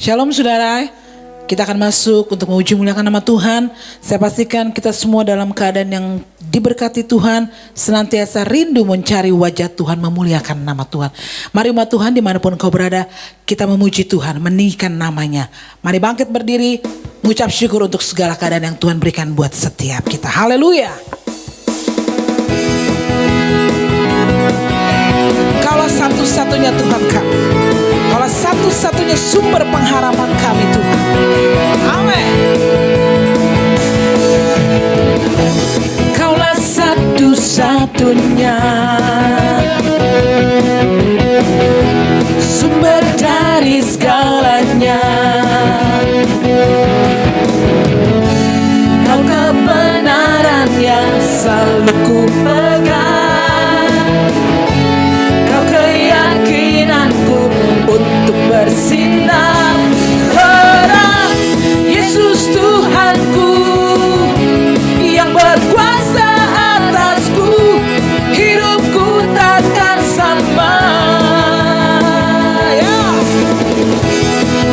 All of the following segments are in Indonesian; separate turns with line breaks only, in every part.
Shalom saudara, kita akan masuk untuk memuji muliakan nama Tuhan. Saya pastikan kita semua dalam keadaan yang diberkati Tuhan, senantiasa rindu mencari wajah Tuhan, memuliakan nama Tuhan. Mari umat Tuhan dimanapun kau berada, kita memuji Tuhan, meninggikan namanya. Mari bangkit berdiri, mengucap syukur untuk segala keadaan yang Tuhan berikan buat setiap kita. Haleluya. Kaulah satu-satunya Tuhan kami. Kaulah satu-satunya sumber pengharapan kami Tuhan. Amin. Kaulah satu-satunya sumber dari segalanya. Kau kebenaran yang selalu ku pegang. Kau keyakinanku untuk bersinar terang. Yesus Tuhanku yang berkuasa atasku, hidupku takkan sama.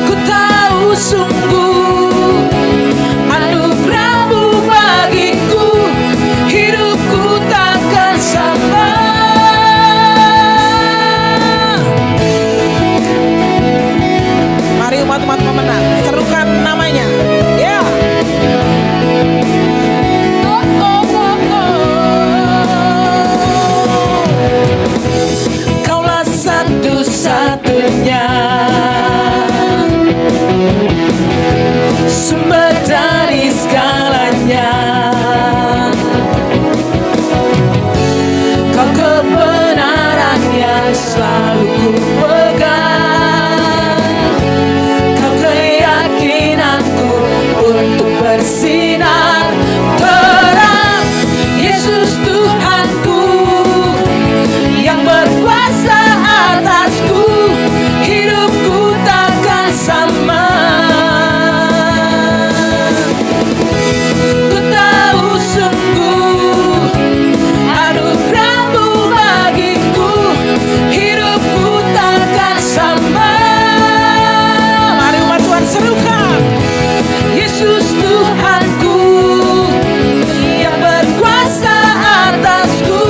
Ku tahu sungguh anugerah-Mu bagiku, hidupku takkan sama. Mari umat-umat pemenang, serukan namanya. Ya. Kaulah satu-satunya sumber dari segalanya. Kau kebenaran yang selalu ku pegang. Kau keyakinanku untuk bersinar terang. Yesus Tuhanku yang berkuasa atasku, hidupku takkan sama. Ku tahu sungguh anugerah-Mu bagiku, hidupku takkan sama. Mari umat Tuhan serukan. Yesus Tuhanku yang berkuasa atasku,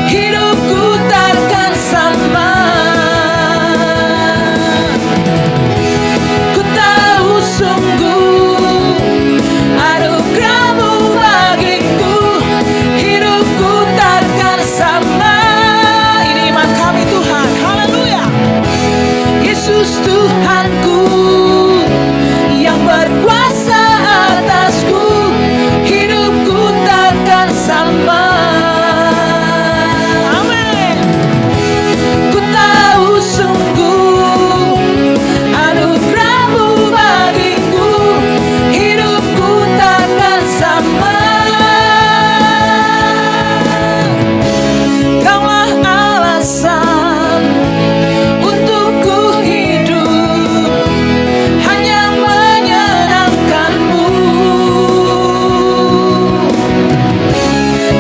hidupku takkan sama. Ku tahu sungguh anugerah-Mu bagiku, hidupku takkan sama. Ini iman kami Tuhan, haleluya. Yesus Tuhanku yang berkuasa atasku, hidupku takkan sama. Amin. Ku tahu sungguh anugerah-Mu bagiku, hidupku takkan sama. Kaulah alasan untukku hidup, hanya menyenangkan-Mu.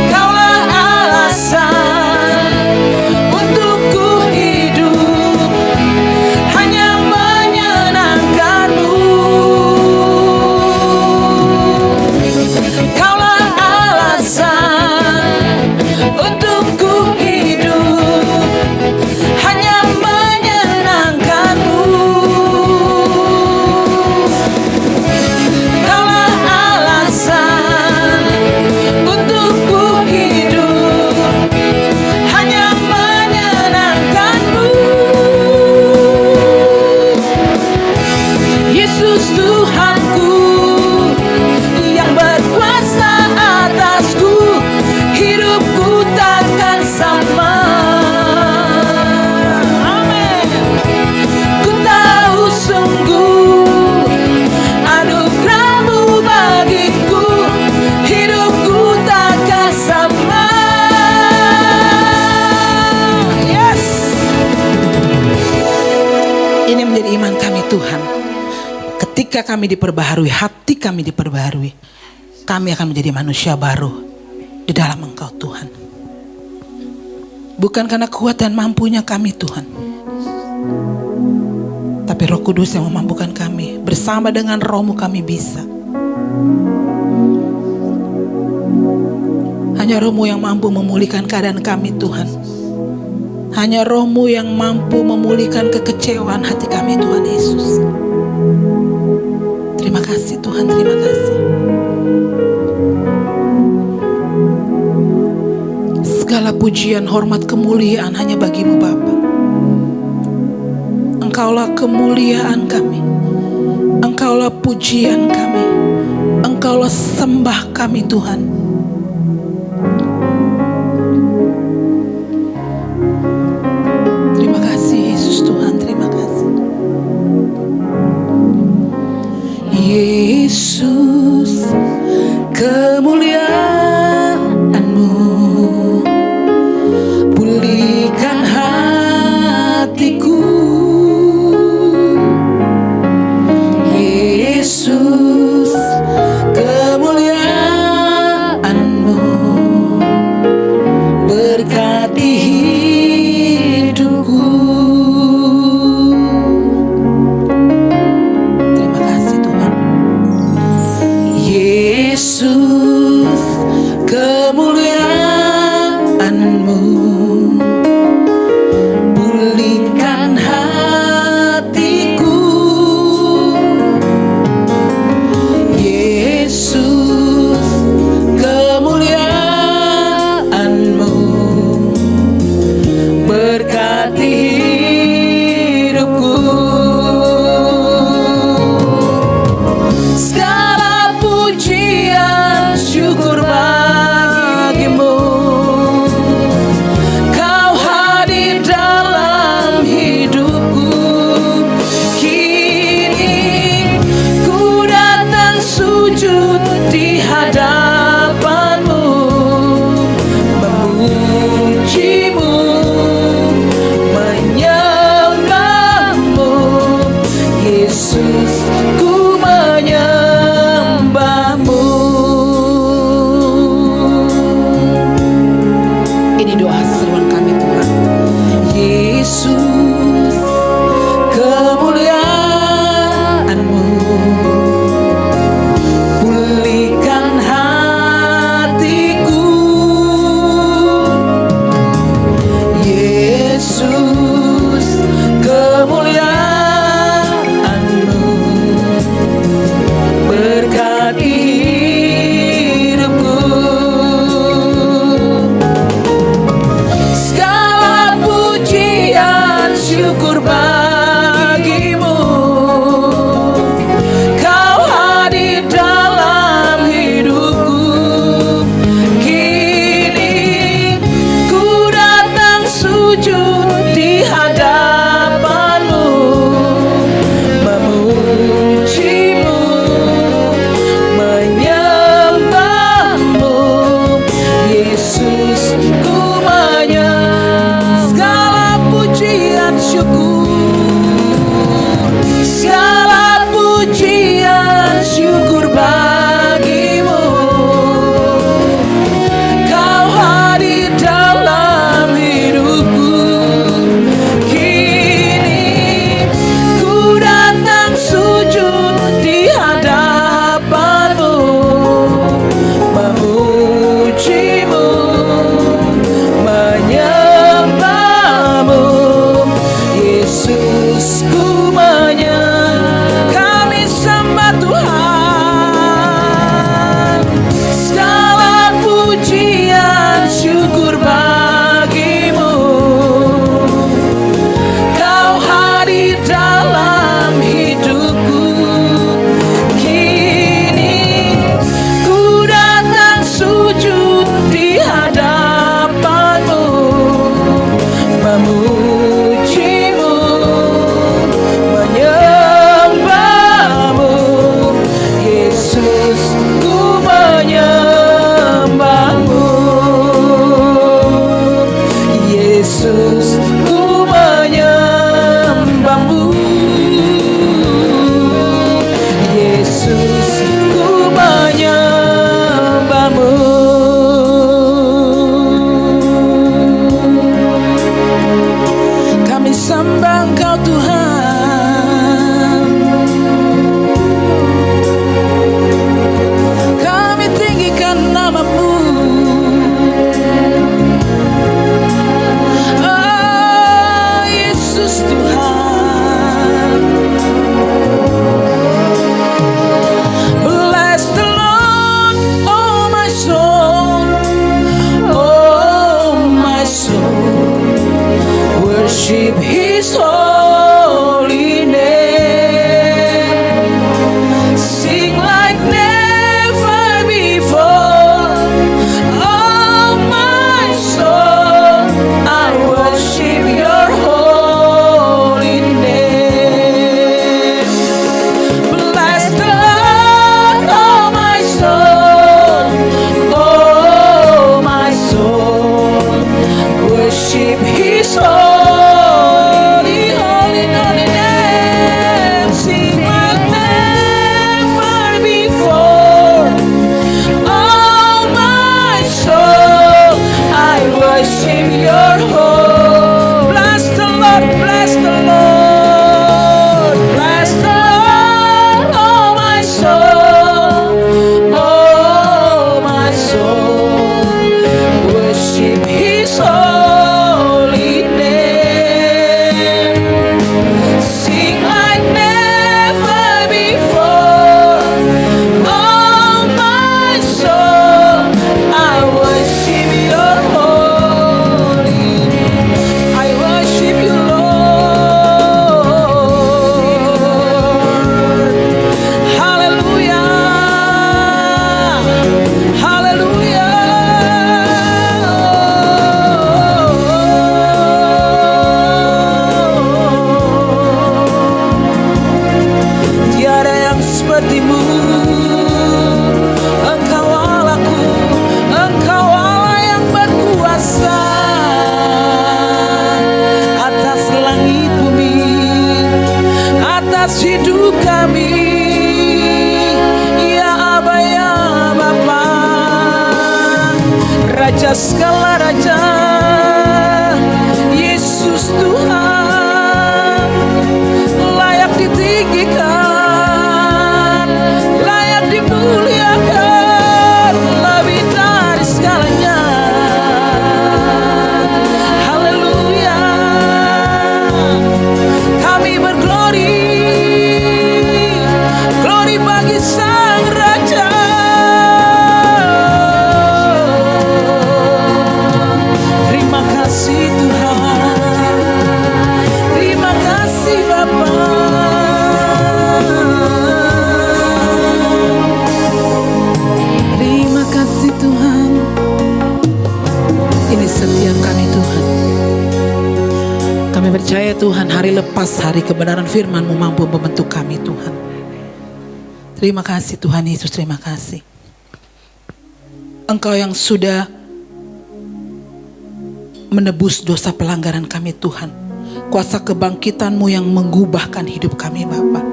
Kaulah alasan untukku hidup, hanya menyenangkan-Mu. Kaulah alasan untukku hidup, hanya menyenangkan-Mu. Kaulah alasan untukku hidup, hanya menyenangkan-Mu. Yesus Tuhanku yang berkuasa atasku, hidupku takkan sama. Amin. Ku tahu sungguh anugerah-Mu bagiku, hidupku takkan sama. Yes. Ini menjadi iman kami Tuhan. Ketika kami diperbaharui, hati kami diperbaharui, kami akan menjadi manusia baru di dalam Engkau Tuhan. Bukan karena kuat dan mampunya kami Tuhan, tapi Roh Kudus yang memampukan kami. bersama dengan roh-Mu kami bisa. Hanya roh-Mu yang mampu memulihkan keadaan kami Tuhan. Hanya roh-Mu yang mampu memulihkan kekecewaan hati kami Tuhan Yesus. Terima kasih Tuhan, terima kasih. Segala pujian, hormat, kemuliaan hanya bagi-Mu Bapa. Engkaulah kemuliaan kami, Engkaulah pujian kami, Engkaulah sembah kami Tuhan. Terima kasih Yesus Tuhan, terima kasih. Yesus, kemuliaan-Mu pulihkan hatiku. Yesus, kemuliaan-Mu Raja segala raja, Yesus Tuhan, layak ditinggikan, layak dimuliakan, lebih dari segalanya. Haleluya, kami berglori, glori bagi Sang Raja. Terima kasih Tuhan, terima kasih Bapa. Terima kasih Tuhan, ini setiap kami Tuhan. Kami percaya Tuhan, hari lepas hari kebenaran firman-Mu mampu membentuk kami Tuhan. Terima kasih Tuhan Yesus, terima kasih. Engkau yang sudah menebus dosa pelanggaran kami Tuhan. Kuasa kebangkitan-Mu yang mengubahkan hidup kami Bapa.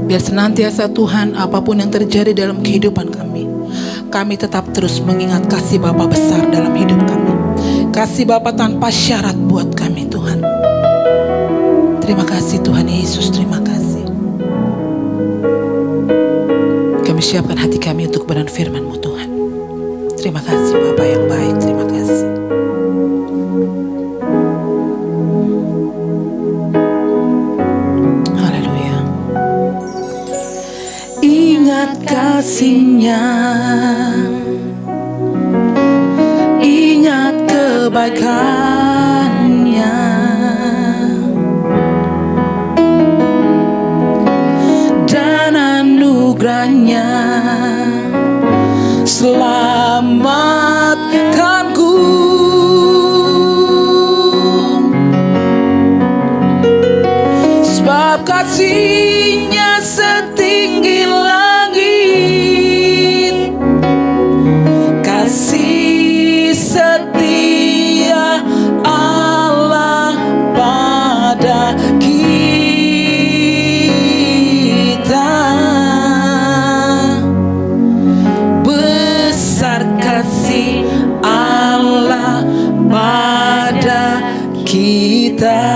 Biar senantiasa Tuhan, apapun yang terjadi dalam kehidupan kami tetap terus mengingat kasih Bapa besar dalam hidup kami. Kasih Bapa tanpa syarat buat kami Tuhan. Terima kasih Tuhan Yesus, terima kasih. Kami siapkan hati kami untuk kebenaran firman-Mu Tuhan. Terima kasih Bapa yang baik, terima kasih. Haleluya. Ingat kasih-Nya, ingat kebaikan-Nya, dan anugerah-Nya selamatkanku. Sebab kasih-Nya setinggi langit, kasih setia Allah pada kita. Besar kasih Allah pada kita.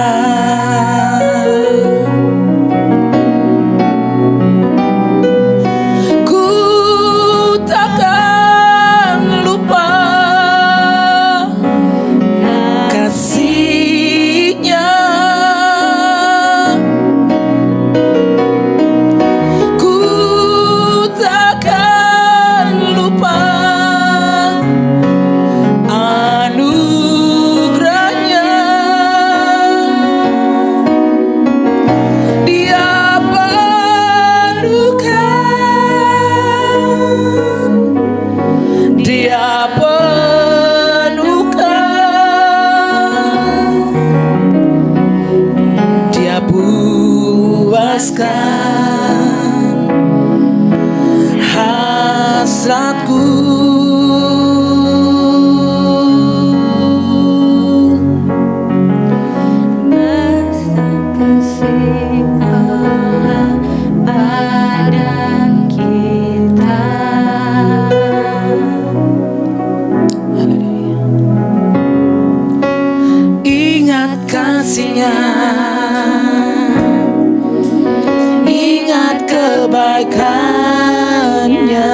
Ingat kebaikan-Nya,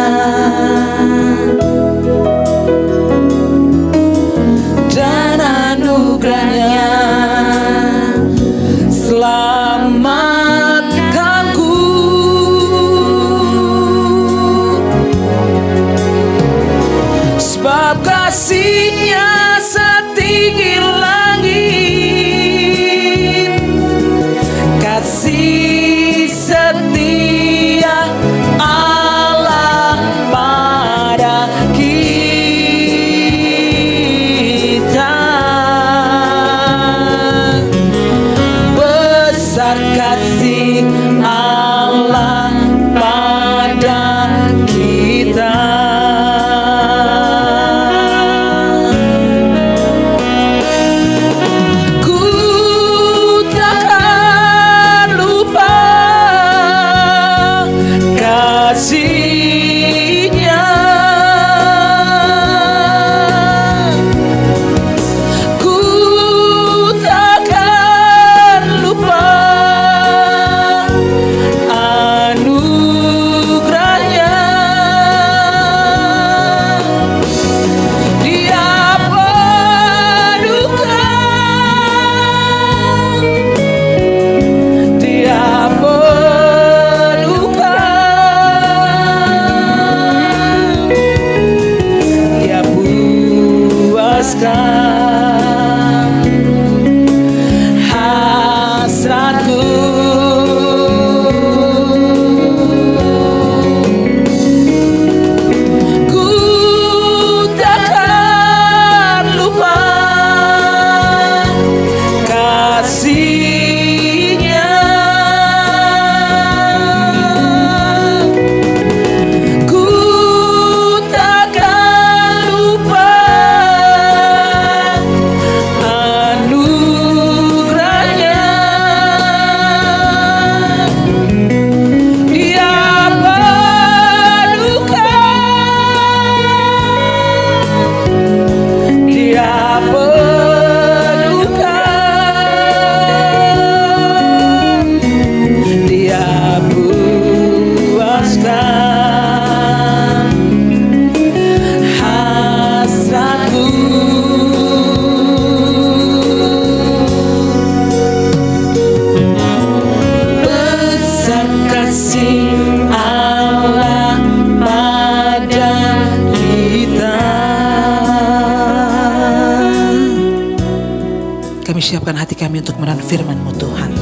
siapkan hati kami untuk merenung firman-Mu Tuhan.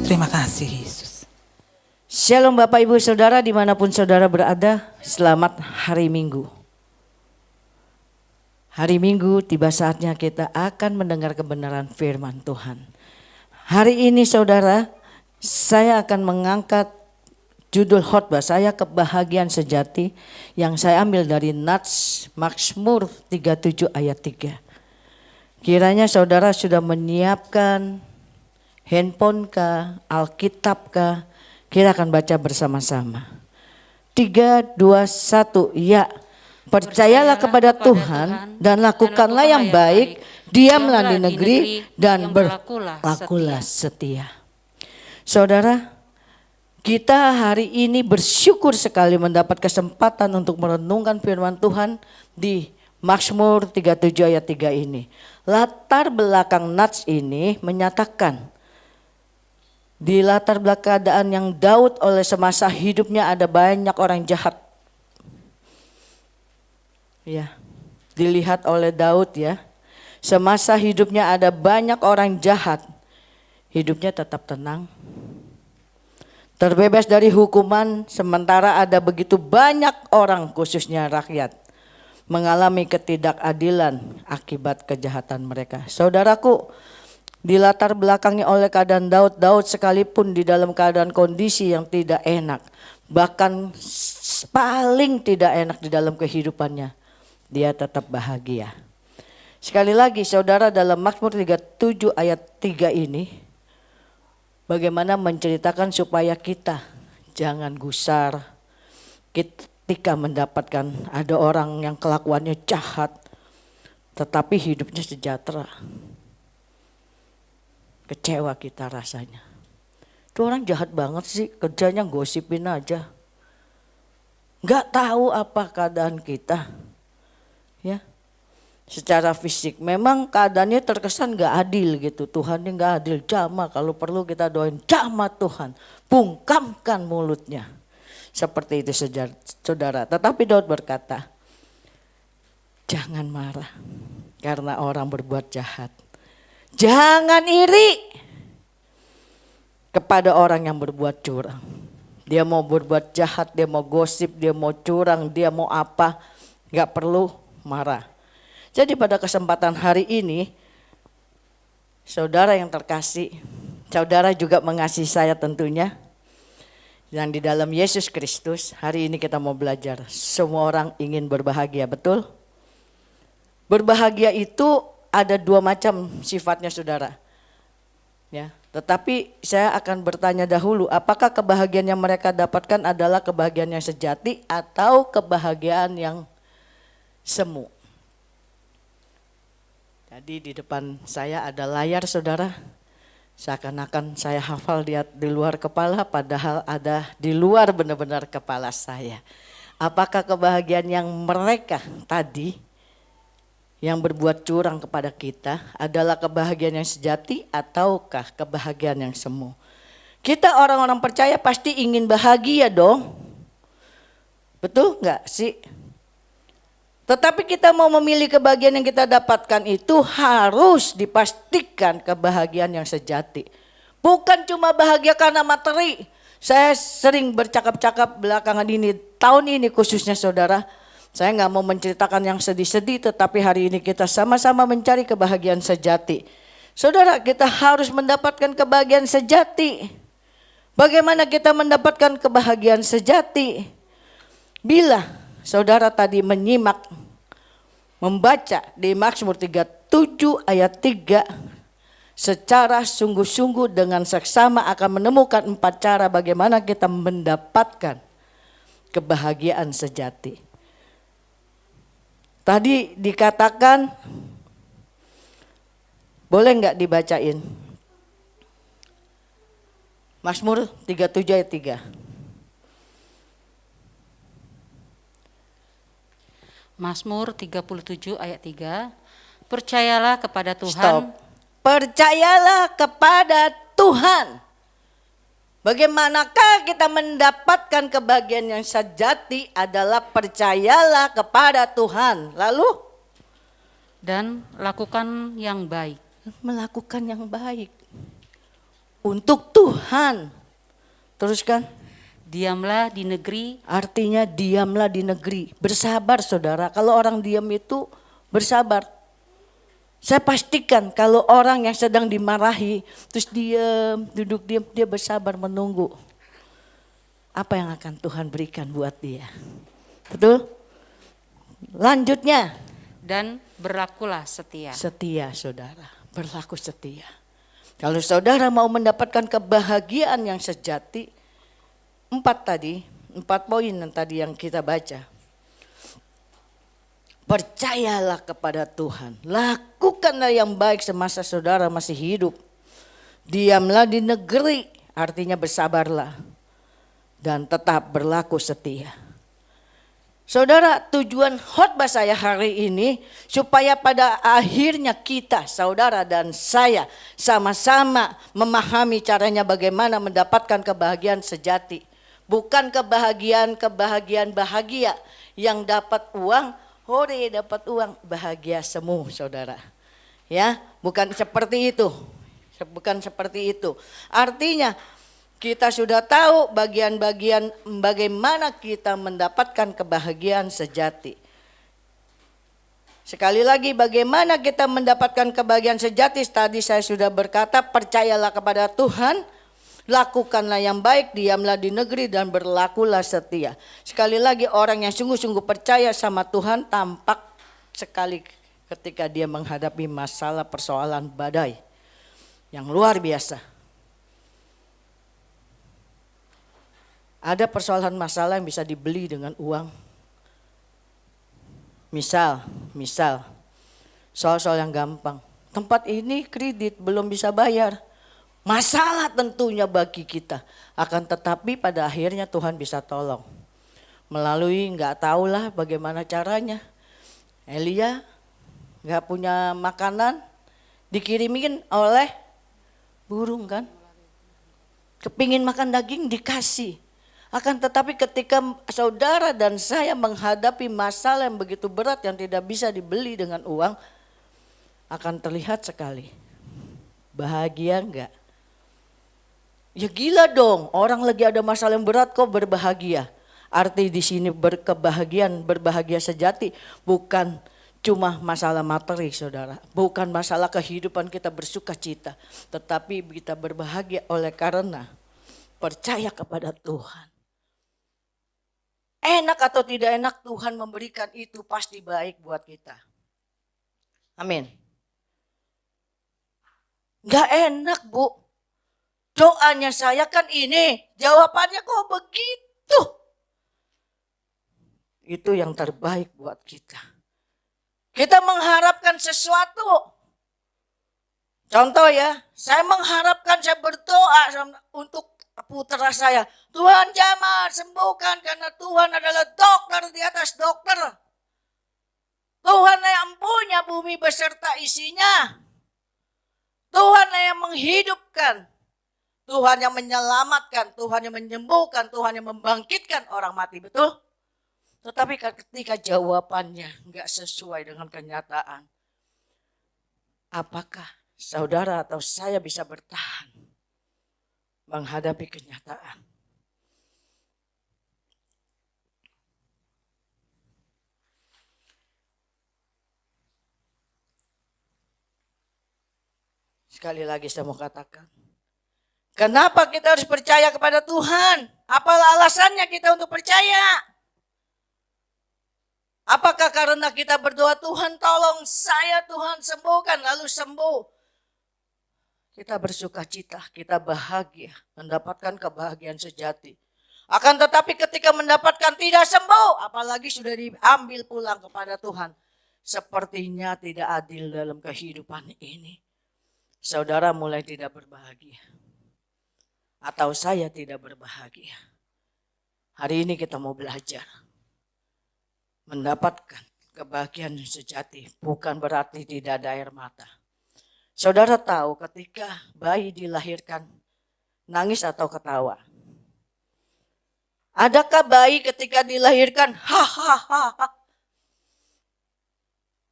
Terima kasih Yesus.
Shalom Bapak Ibu Saudara dimanapun saudara berada, selamat hari Minggu. Hari Minggu tiba saatnya kita akan mendengar kebenaran firman Tuhan. Hari ini saudara, saya akan mengangkat judul khotbah saya kebahagiaan sejati yang saya ambil dari Nats Mazmur 37 ayat 3. Kiranya saudara sudah menyiapkan handphone kah, Alkitab kah, kita akan baca bersama-sama. 3, 2, 1, ya. Percayalah kepada Tuhan dan lakukanlah yang baik, diamlah di negeri dan berlakulah setia. Saudara, kita hari ini bersyukur sekali mendapat kesempatan untuk merenungkan firman Tuhan di Mazmur 37 ayat 3 ini. Latar belakang Nats ini menyatakan di latar belakang keadaan yang Daud oleh semasa hidupnya ada banyak orang jahat. Ya, dilihat oleh Daud ya. Semasa hidupnya ada banyak orang jahat. Hidupnya tetap tenang. Terbebas dari hukuman sementara ada begitu banyak orang khususnya rakyat mengalami ketidakadilan akibat kejahatan mereka. Saudaraku, di latar belakangnya oleh keadaan Daud sekalipun di dalam keadaan kondisi yang tidak enak, bahkan paling tidak enak di dalam kehidupannya, dia tetap bahagia. Sekali lagi saudara, dalam Mazmur 37 ayat 3 ini bagaimana menceritakan supaya kita jangan gusar ketika mendapatkan ada orang yang kelakuannya jahat tetapi hidupnya sejahtera. Kecewa kita rasanya. Itu orang jahat banget sih, kerjanya gosipin aja. Gak tahu apa keadaan kita. Ya, secara fisik memang keadaannya terkesan gak adil gitu. Tuhannya gak adil, jamah, kalau perlu kita doain jamah Tuhan, bungkamkan mulutnya. Seperti itu saudara. Tetapi Daud berkata, jangan marah karena orang berbuat jahat. Jangan iri kepada orang yang berbuat curang. Dia mau berbuat jahat, dia mau gosip, dia mau curang, dia mau apa, gak perlu marah. Jadi pada kesempatan hari ini, saudara yang terkasih, saudara juga mengasihi saya tentunya. Yang di dalam Yesus Kristus, hari ini kita mau belajar. Semua orang ingin berbahagia, betul? Berbahagia itu ada dua macam sifatnya saudara. Ya, tetapi saya akan bertanya dahulu, apakah kebahagiaan yang mereka dapatkan adalah kebahagiaan yang sejati atau kebahagiaan yang semu? Jadi di depan saya ada layar saudara. Seakan-akan saya hafal di luar kepala, padahal ada di luar benar-benar kepala saya. Apakah kebahagiaan yang mereka tadi yang berbuat curang kepada kita adalah kebahagiaan yang sejati ataukah kebahagiaan yang semu? Kita orang-orang percaya pasti ingin bahagia dong. Betul enggak sih? Tetapi kita mau memilih kebahagiaan yang kita dapatkan itu harus dipastikan kebahagiaan yang sejati. Bukan cuma bahagia karena materi. Saya sering bercakap-cakap belakangan ini, tahun ini khususnya saudara. Saya gak mau menceritakan yang sedih-sedih, tetapi hari ini kita sama-sama mencari kebahagiaan sejati. Saudara, kita harus mendapatkan kebahagiaan sejati. Bagaimana kita mendapatkan kebahagiaan sejati? Bila saudara tadi menyimak, membaca di Mazmur 37 ayat 3, secara sungguh-sungguh dengan seksama akan menemukan 4 cara bagaimana kita mendapatkan kebahagiaan sejati. Tadi dikatakan, boleh enggak dibacain? Mazmur 37 ayat 3.
Mazmur 37 ayat 3. Percayalah kepada Tuhan.
Stop. Percayalah kepada Tuhan. Bagaimanakah kita mendapatkan kebahagiaan yang sejati adalah percayalah kepada Tuhan. Lalu?
Dan lakukan yang baik.
melakukan yang baik untuk Tuhan. Teruskan.
Diamlah di negeri,
Artinya diamlah di negeri. Bersabar saudara. Kalau orang diam itu bersabar. Saya pastikan kalau orang yang sedang dimarahi terus diam, duduk diam, dia bersabar menunggu. Apa yang akan Tuhan berikan buat dia. Betul? Lanjutnya.
dan berlakulah setia.
Setia saudara. Berlaku setia. Kalau saudara mau mendapatkan kebahagiaan yang sejati. 4 poin yang tadi yang kita baca. Percayalah kepada Tuhan. Lakukanlah yang baik semasa saudara masih hidup. Diamlah di negeri, artinya bersabarlah. Dan tetap berlaku setia. Saudara, tujuan khotbah saya hari ini supaya pada akhirnya kita, saudara dan saya sama-sama memahami caranya bagaimana mendapatkan kebahagiaan sejati. Bukan kebahagiaan bahagia yang dapat uang, hore dapat uang, bahagia semu saudara. Ya, bukan seperti itu. Bukan seperti itu. Artinya kita sudah tahu bagian-bagian bagaimana kita mendapatkan kebahagiaan sejati. Sekali lagi bagaimana kita mendapatkan kebahagiaan sejati, tadi saya sudah berkata percayalah kepada Tuhan. Lakukanlah yang baik, diamlah di negeri dan berlakulah setia. Sekali lagi orang yang sungguh-sungguh percaya sama Tuhan tampak sekali ketika dia menghadapi masalah persoalan badai yang luar biasa. Ada persoalan masalah yang bisa dibeli dengan uang. Misal, soal-soal yang gampang. Tempat ini kredit belum bisa bayar. Masalah tentunya bagi kita. Akan tetapi pada akhirnya Tuhan bisa tolong. Melalui nggak tahulah bagaimana caranya. Elia nggak punya makanan. Dikirimin oleh burung kan. Kepingin makan daging dikasih. Akan tetapi ketika saudara dan saya menghadapi masalah yang begitu berat yang tidak bisa dibeli dengan uang. Akan terlihat sekali. Bahagia enggak? Ya gila dong, orang lagi ada masalah yang berat kok berbahagia. Arti di sini berbahagia sejati bukan cuma masalah materi saudara. Bukan masalah kehidupan kita bersuka cita. Tetapi kita berbahagia oleh karena percaya kepada Tuhan. Enak atau tidak enak Tuhan memberikan itu pasti baik buat kita. Amin. Gak enak Bu. Doanya saya kan ini, jawabannya kok begitu. Itu yang terbaik buat kita. Kita mengharapkan sesuatu. Contoh ya, saya mengharapkan saya berdoa untuk putra saya. Tuhan jamah sembuhkan karena Tuhan adalah dokter di atas dokter. Tuhan yang punya bumi beserta isinya. Tuhan yang menghidupkan. Tuhan yang menyelamatkan, Tuhan yang menyembuhkan, Tuhan yang membangkitkan orang mati, betul? Tetapi ketika jawabannya enggak sesuai dengan kenyataan, apakah saudara atau saya bisa bertahan menghadapi kenyataan? Sekali lagi saya mau katakan, kenapa kita harus percaya kepada Tuhan? Apa alasannya kita untuk percaya? Apakah karena kita berdoa Tuhan tolong saya, Tuhan sembuhkan, lalu sembuh? Kita bersuka cita, kita bahagia, mendapatkan kebahagiaan sejati. Akan tetapi ketika mendapatkan tidak sembuh, apalagi sudah diambil pulang kepada Tuhan. Sepertinya tidak adil dalam kehidupan ini. Saudara mulai tidak berbahagia. Atau saya tidak berbahagia. Hari ini kita mau belajar. Mendapatkan kebahagiaan sejati bukan berarti tidak ada air mata. Saudara tahu ketika bayi dilahirkan nangis atau ketawa? Adakah bayi ketika dilahirkan hahaha?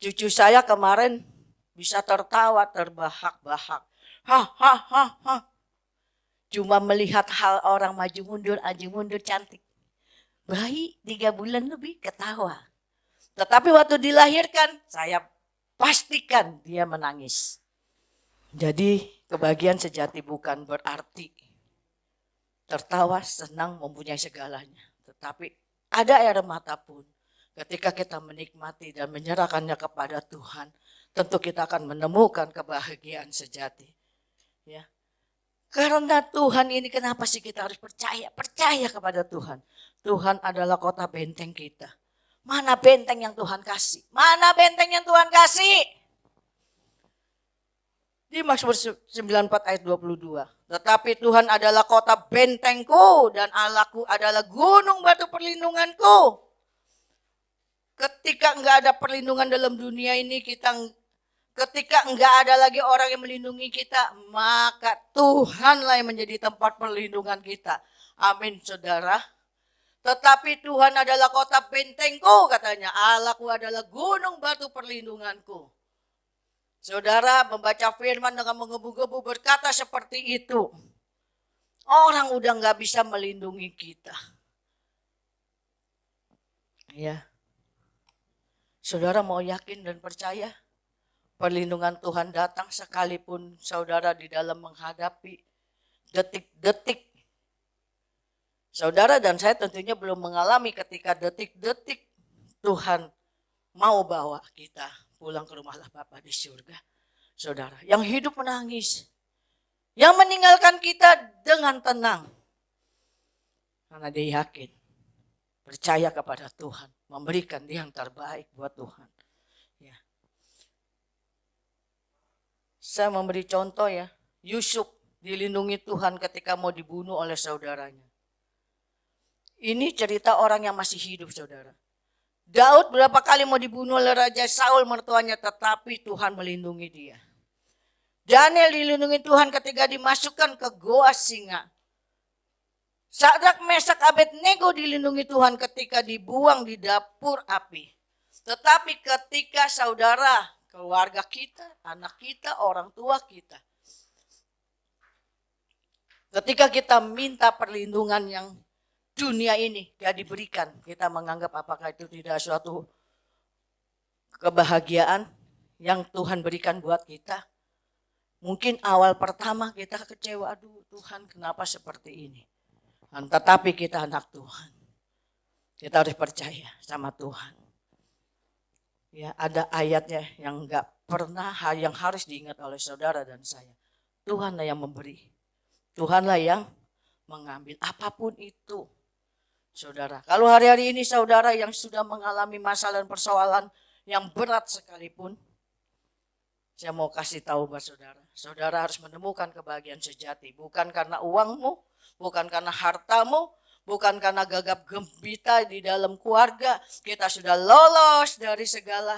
Cucu saya kemarin bisa tertawa terbahak-bahak. Hahaha. Cuma melihat hal orang maju mundur cantik. Bayi 3 bulan lebih ketawa. Tetapi waktu dilahirkan, saya pastikan dia menangis. Jadi kebahagiaan sejati bukan berarti tertawa, senang, mempunyai segalanya. Tetapi ada air mata pun, ketika kita menikmati dan menyerahkannya kepada Tuhan, tentu kita akan menemukan kebahagiaan sejati. Ya. Karena Tuhan ini, kenapa sih kita harus percaya? Percaya kepada Tuhan. Tuhan adalah kota benteng kita. Mana benteng yang Tuhan kasih? Mana benteng yang Tuhan kasih? Di Mazmur 94 ayat 22. Tetapi Tuhan adalah kota bentengku dan Allahku adalah gunung batu perlindunganku. Ketika enggak ada perlindungan dalam dunia ini, ketika enggak ada lagi orang yang melindungi kita, maka Tuhanlah yang menjadi tempat perlindungan kita. Amin, saudara. Tetapi Tuhan adalah kota bentengku, katanya. Allahku adalah gunung batu perlindunganku. Saudara membaca firman dengan menggebu-gebu berkata seperti itu. Orang udah enggak bisa melindungi kita. Ya. Saudara mau yakin dan percaya? Perlindungan Tuhan datang sekalipun saudara di dalam menghadapi detik-detik. Saudara dan saya tentunya belum mengalami ketika detik-detik Tuhan mau bawa kita pulang ke rumah Bapa di surga. Saudara, yang hidup menangis, yang meninggalkan kita dengan tenang. Karena dia yakin, percaya kepada Tuhan, memberikan dia yang terbaik buat Tuhan. Ya. Saya memberi contoh ya, Yusuf dilindungi Tuhan ketika mau dibunuh oleh saudaranya. Ini cerita orang yang masih hidup, saudara. Daud berapa kali mau dibunuh oleh Raja Saul mertuanya, tetapi Tuhan melindungi dia. Daniel dilindungi Tuhan ketika dimasukkan ke goa singa. Sadrak, Mesak, Abednego dilindungi Tuhan ketika dibuang di dapur api. Tetapi ketika saudara, keluarga kita, anak kita, orang tua kita, ketika kita minta perlindungan yang dunia ini gak diberikan, kita menganggap apakah itu tidak suatu kebahagiaan yang Tuhan berikan buat kita. Mungkin awal pertama kita kecewa, aduh Tuhan kenapa seperti ini. Tetapi kita anak Tuhan, kita harus percaya sama Tuhan. Ya, ada ayatnya yang gak pernah, yang harus diingat oleh saudara dan saya. Tuhanlah yang memberi, Tuhanlah yang mengambil apapun itu. Saudara, kalau hari-hari ini saudara yang sudah mengalami masalah dan persoalan yang berat sekalipun, saya mau kasih tahu buat saudara, saudara harus menemukan kebahagiaan sejati. Bukan karena uangmu, bukan karena hartamu, bukan karena gagap gembita di dalam keluarga. Kita sudah lolos dari segala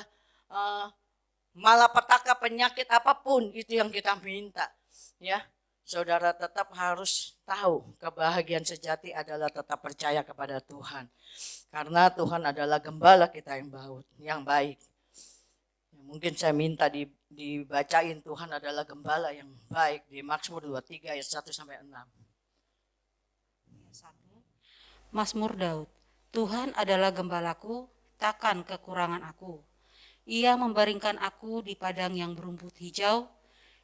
malapetaka, penyakit apapun itu yang kita minta. Ya. Saudara tetap harus tahu kebahagiaan sejati adalah tetap percaya kepada Tuhan. Karena Tuhan adalah gembala kita yang baik. Mungkin saya minta dibacain Tuhan adalah gembala yang baik di Mazmur 23 ayat 1 sampai 6.
Mazmur Daud. Tuhan adalah gembalaku, takkan kekurangan aku. Ia membaringkan aku di padang yang berumput hijau.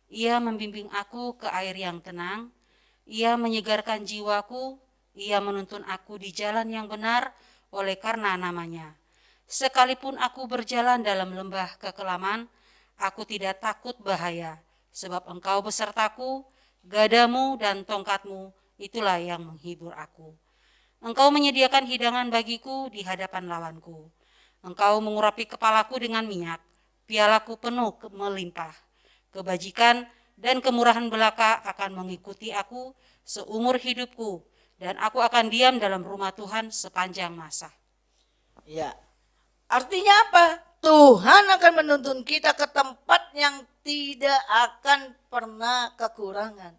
Ia membimbing aku ke air yang tenang. Ia menyegarkan jiwaku. Ia menuntun aku di jalan yang benar oleh karena namanya. Sekalipun aku berjalan dalam lembah kekelaman, aku tidak takut bahaya. Sebab engkau besertaku, gadamu dan tongkatmu, itulah yang menghibur aku. Engkau menyediakan hidangan bagiku di hadapan lawanku. Engkau mengurapi kepalaku dengan minyak, pialaku penuh melimpah. Kebajikan dan kemurahan belaka akan mengikuti aku seumur hidupku, dan aku akan diam dalam rumah Tuhan sepanjang masa.
Ya, artinya apa? Tuhan akan menuntun kita ke tempat yang tidak akan pernah kekurangan.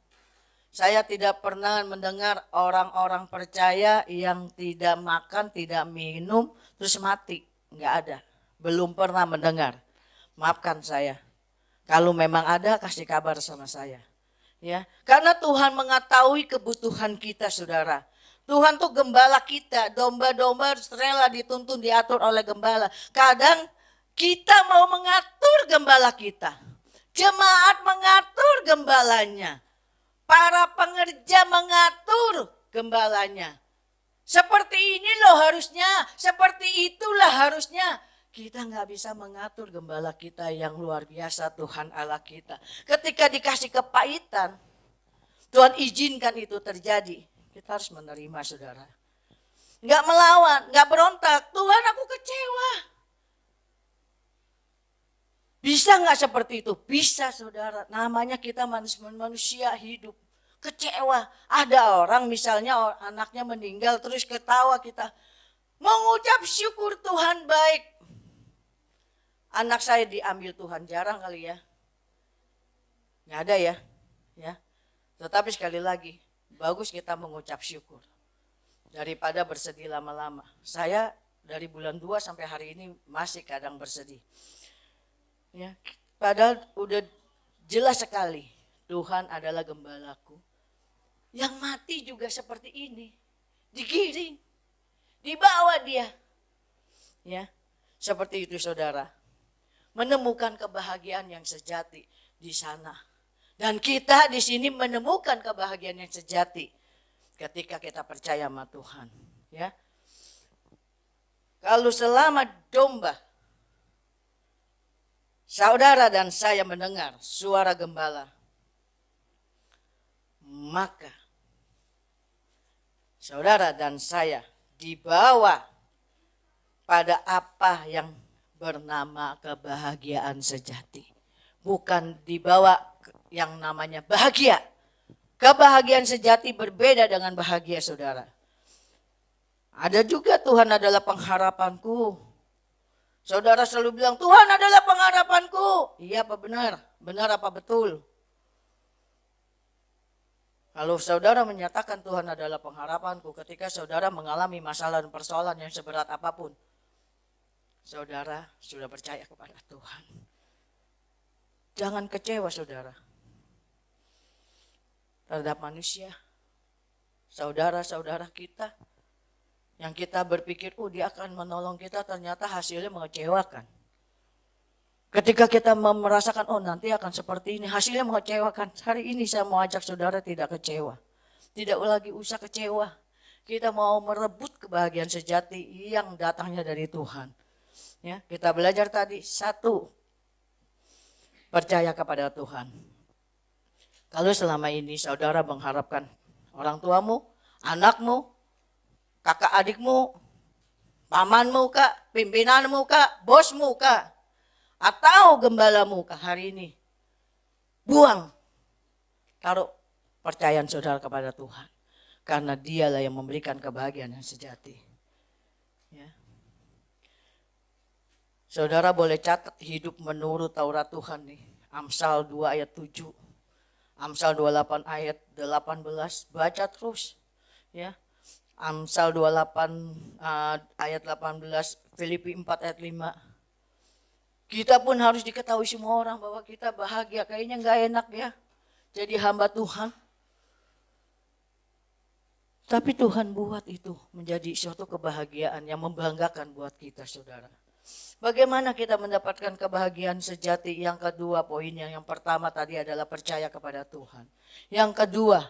Saya tidak pernah mendengar orang-orang percaya yang tidak makan, tidak minum, terus mati. Enggak ada, belum pernah mendengar. Maafkan saya. Kalau memang ada, kasih kabar sama saya. Ya, karena Tuhan mengetahui kebutuhan kita, saudara. Tuhan tuh gembala kita, domba-domba rela dituntun diatur oleh gembala. Kadang kita mau mengatur gembala kita. Jemaat mengatur gembalanya. Para pengerja mengatur gembalanya. Seperti ini loh harusnya, seperti itulah harusnya. Kita nggak bisa mengatur gembala kita yang luar biasa, Tuhan Allah kita. Ketika dikasih kepahitan, Tuhan izinkan itu terjadi. Kita harus menerima, saudara. Nggak melawan, nggak berontak. Tuhan, aku kecewa. Bisa nggak seperti itu? Bisa, saudara. Namanya kita manusia hidup. Kecewa. Ada orang misalnya anaknya meninggal terus ketawa kita. Mengucap syukur Tuhan baik. Anak saya diambil Tuhan, jarang kali ya. Nggak ada ya. Ya. Tetapi sekali lagi, bagus kita mengucap syukur. Daripada bersedih lama-lama. Saya dari bulan 2 sampai hari ini masih kadang bersedih. Ya, padahal udah jelas sekali Tuhan adalah gembalaku. Yang mati juga seperti ini. Digiring. Dibawa dia. Ya, seperti itu saudara. Menemukan kebahagiaan yang sejati di sana. Dan kita di sini menemukan kebahagiaan yang sejati ketika kita percaya sama Tuhan. Ya. Kalau selama domba, saudara dan saya mendengar suara gembala, maka saudara dan saya dibawa pada apa yang bernama kebahagiaan sejati. Bukan dibawa yang namanya bahagia. Kebahagiaan sejati berbeda dengan bahagia, saudara. Ada juga Tuhan adalah pengharapanku. Saudara selalu bilang, Tuhan adalah pengharapanku. Iya apa benar? Benar apa betul? Kalau saudara menyatakan Tuhan adalah pengharapanku ketika saudara mengalami masalah dan persoalan yang seberat apapun, saudara sudah percaya kepada Tuhan. Jangan kecewa saudara terhadap manusia, saudara-saudara kita yang kita berpikir, dia akan menolong kita, ternyata hasilnya mengecewakan. Ketika kita merasakan, nanti akan seperti ini, hasilnya mengecewakan. Hari ini saya mau ajak saudara tidak kecewa. Tidak lagi usah kecewa. Kita mau merebut kebahagiaan sejati yang datangnya dari Tuhan. Ya, kita belajar tadi, 1, percaya kepada Tuhan. Kalau selama ini saudara mengharapkan orang tuamu, anakmu, kakak adikmu, pamanmu kak, pimpinanmu kak, bosmu kak, atau gembalamu kak, hari ini buang, taruh percayaan saudara kepada Tuhan, karena dialah yang memberikan kebahagiaan yang sejati. Ya. Saudara boleh catat hidup menurut Taurat Tuhan nih, Amsal 2 ayat 7, Amsal 28 ayat 18, baca terus ya. Amsal 28 ayat 18, Filipi 4 ayat 5. Kita pun harus diketahui semua orang bahwa kita bahagia. Kayaknya gak enak ya jadi hamba Tuhan. Tapi Tuhan buat itu menjadi suatu kebahagiaan yang membanggakan buat kita saudara. Bagaimana kita mendapatkan kebahagiaan sejati? Yang kedua poinnya, yang pertama tadi adalah percaya kepada Tuhan. Yang kedua,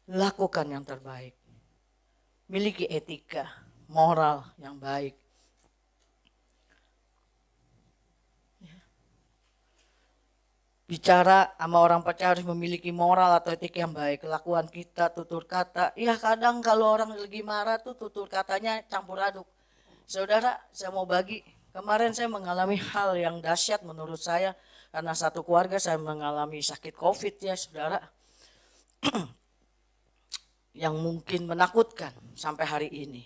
lakukan yang terbaik. Miliki etika, moral yang baik. Bicara sama orang percaya harus memiliki moral atau etika yang baik. Kelakuan kita, tutur kata. Ya kadang kalau orang lagi marah tuh tutur katanya campur aduk. Saudara, saya mau bagi. Kemarin saya mengalami hal yang dahsyat menurut saya. Karena satu keluarga saya mengalami sakit COVID ya saudara. Yang mungkin menakutkan sampai hari ini.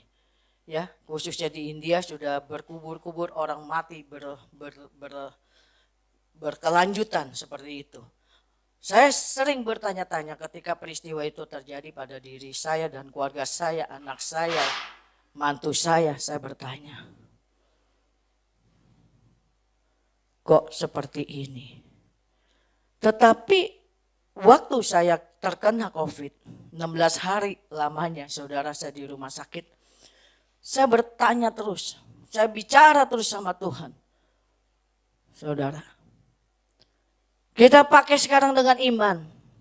Ya, khususnya di India sudah berkubur-kubur orang mati berkelanjutan seperti itu. Saya sering bertanya-tanya ketika peristiwa itu terjadi pada diri saya dan keluarga saya, anak saya, mantu saya bertanya. kok seperti ini. Tetapi waktu saya terkena COVID, 16 hari lamanya saudara saya di rumah sakit, saya bertanya terus, saya bicara terus sama Tuhan. Saudara, kita pakai sekarang dengan iman.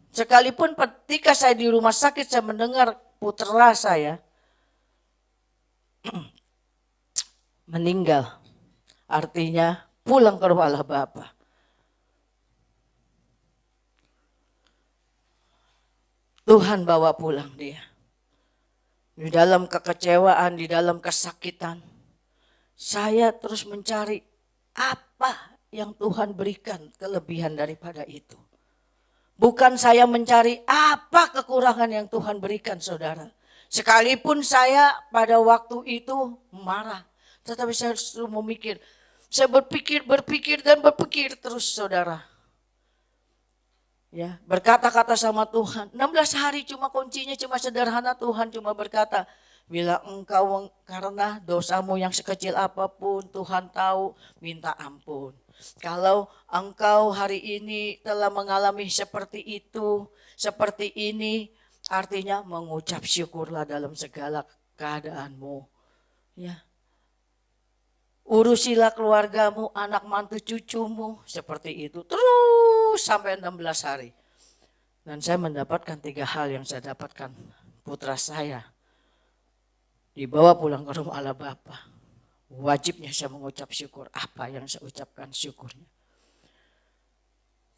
Sekalipun ketika saya di rumah sakit saya mendengar putra saya meninggal. Artinya pulang ke rumah Allah Bapa. Tuhan bawa pulang dia. Di dalam kekecewaan, di dalam kesakitan. Saya terus mencari apa yang Tuhan berikan kelebihan daripada itu. Bukan saya mencari apa kekurangan yang Tuhan berikan, saudara. Sekalipun saya pada waktu itu marah. Tetapi saya justru memikir. Saya berpikir terus, saudara. Ya, berkata-kata sama Tuhan. 16 hari cuma kuncinya cuma sederhana, Tuhan cuma berkata, bila engkau karena dosamu yang sekecil apapun Tuhan tahu, minta ampun. Kalau engkau hari ini telah mengalami seperti itu, seperti ini, artinya mengucap syukurlah dalam segala keadaanmu. Ya. Urusilah keluargamu, anak mantu cucumu, seperti itu. Terus sampai 16 hari. Dan saya mendapatkan 3 hal yang saya dapatkan. Putra saya dibawa pulang ke rumah Allah Bapa. Wajibnya saya mengucap syukur. Apa yang saya ucapkan syukurnya.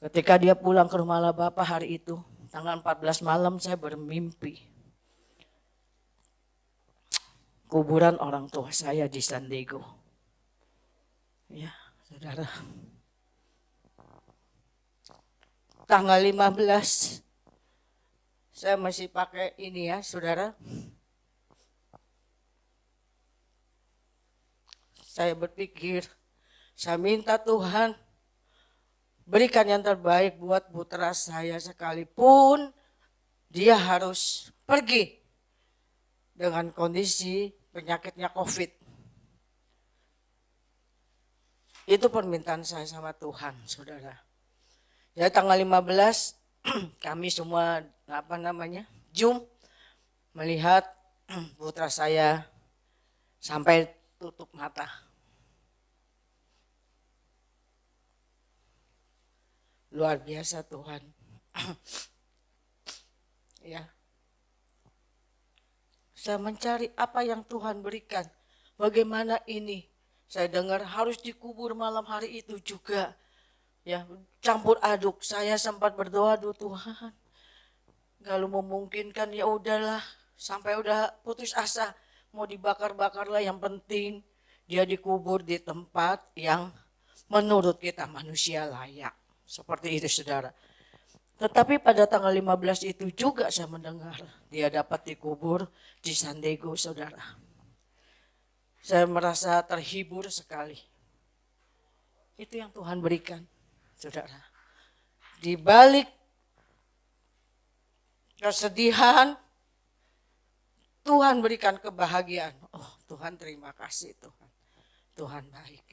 Ketika dia pulang ke rumah Allah Bapa hari itu, tanggal 14 malam saya bermimpi. Kuburan orang tua saya di San Diego. Ya, saudara. Tanggal 15 saya masih pakai ini ya, saudara. Saya berpikir, saya minta Tuhan berikan yang terbaik buat putra saya sekalipun dia harus pergi dengan kondisi penyakitnya COVID. Itu permintaan saya sama Tuhan, saudara. Ya tanggal 15 kami semua Zoom melihat putra saya sampai tutup mata. Luar biasa Tuhan. Ya. Saya mencari apa yang Tuhan berikan. Bagaimana ini? Saya dengar harus dikubur malam hari itu juga. Ya, campur aduk. Saya sempat berdoa, Tuhan. Kalau memungkinkan ya udahlah, sampai udah putus asa, mau dibakar-bakarlah, yang penting dia dikubur di tempat yang menurut kita manusia layak. Seperti itu, saudara. Tetapi pada tanggal 15 itu juga saya mendengar dia dapat dikubur di San Diego, saudara. Saya merasa terhibur sekali. Itu yang Tuhan berikan, saudara. Di balik kesedihan, Tuhan berikan kebahagiaan. Oh Tuhan, terima kasih Tuhan. Tuhan baik.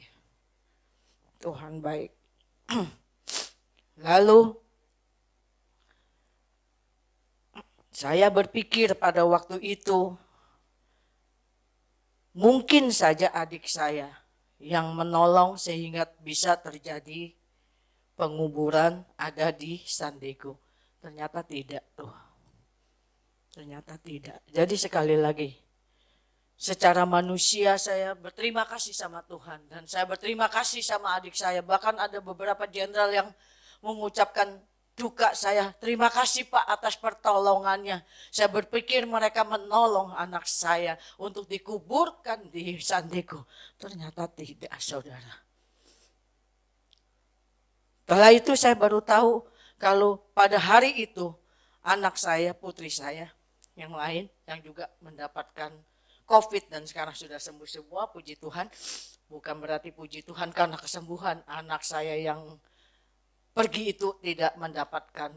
Tuhan baik. Lalu saya berpikir pada waktu itu, mungkin saja adik saya yang menolong sehingga bisa terjadi penguburan ada di San Diego. Ternyata tidak tuh. Ternyata tidak. Jadi sekali lagi, secara manusia saya berterima kasih sama Tuhan. Dan saya berterima kasih sama adik saya. Bahkan ada beberapa jenderal yang mengucapkan duka saya. Terima kasih Pak atas pertolongannya. Saya berpikir mereka menolong anak saya untuk dikuburkan di San Diego. Ternyata tidak, saudara. Setelah itu saya baru tahu kalau pada hari itu anak saya, putri saya yang lain yang juga mendapatkan COVID dan sekarang sudah sembuh semua, puji Tuhan. Bukan berarti puji Tuhan karena kesembuhan anak saya yang pergi itu tidak mendapatkan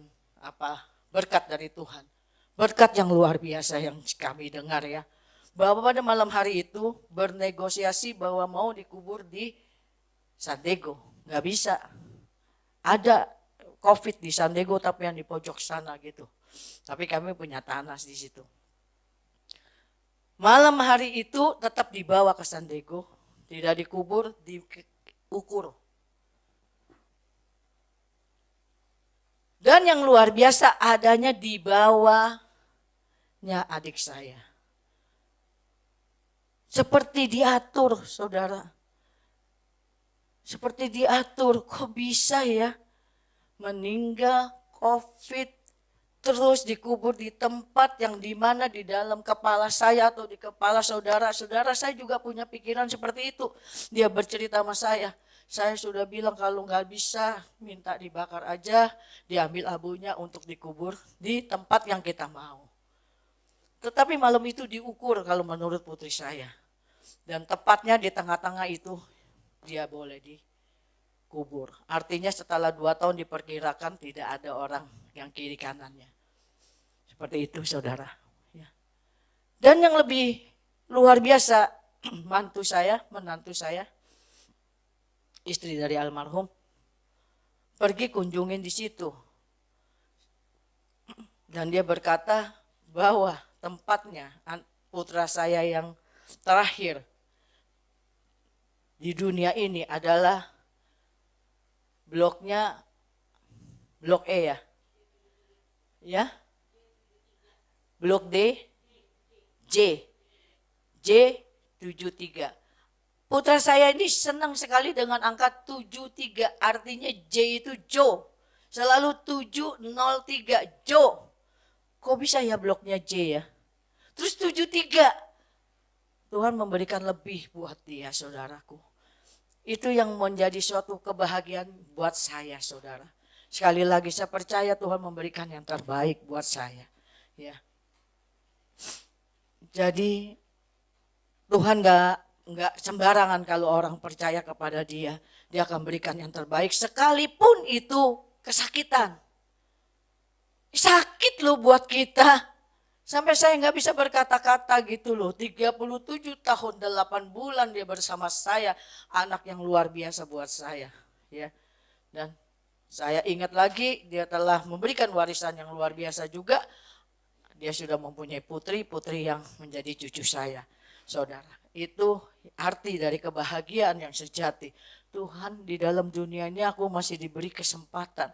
berkat dari Tuhan. Berkat yang luar biasa yang kami dengar ya. Bahwa pada malam hari itu bernegosiasi bahwa mau dikubur di San Diego, nggak bisa. Ada COVID di San Diego tapi yang di pojok sana gitu. Tapi kami punya tanah di situ. Malam hari itu tetap dibawa ke San Diego, tidak dikubur, diukur. Dan yang luar biasa adanya di bawahnya adik saya. Seperti diatur, saudara. Seperti diatur, kok bisa ya meninggal COVID terus dikubur di tempat yang dimana di dalam kepala saya atau di kepala saudara. Saudara saya juga punya pikiran seperti itu. Dia bercerita sama saya sudah bilang kalau nggak bisa minta dibakar aja, diambil abunya untuk dikubur di tempat yang kita mau. Tetapi malam itu diukur kalau menurut putri saya. Dan tepatnya di tengah-tengah itu dia boleh dikubur. Artinya setelah 2 tahun diperkirakan tidak ada orang yang kiri kanannya. Seperti itu saudara. Dan yang lebih luar biasa, menantu saya, istri dari almarhum, pergi kunjungin di situ. Dan dia berkata bahwa tempatnya putra saya yang terakhir di dunia ini adalah blok E ya. Ya. Blok D, J73. Putra saya ini senang sekali dengan angka 73, artinya J itu Jo. Selalu 703 Jo. Kok bisa ya bloknya J ya? Terus 73. Tuhan memberikan lebih buat dia, saudaraku. Itu yang menjadi suatu kebahagiaan buat saya, saudara. Sekali lagi saya percaya Tuhan memberikan yang terbaik buat saya. Ya. Jadi Tuhan nggak sembarangan kalau orang percaya kepada dia. Dia akan berikan yang terbaik sekalipun itu kesakitan. Sakit loh buat kita. Sampai saya nggak bisa berkata-kata gitu loh. 37 tahun 8 bulan dia bersama saya. Anak yang luar biasa buat saya. Ya. Dan saya ingat lagi dia telah memberikan warisan yang luar biasa juga. Dia sudah mempunyai putri yang menjadi cucu saya. Saudara, itu arti dari kebahagiaan yang sejati. Tuhan, di dalam dunia ini aku masih diberi kesempatan.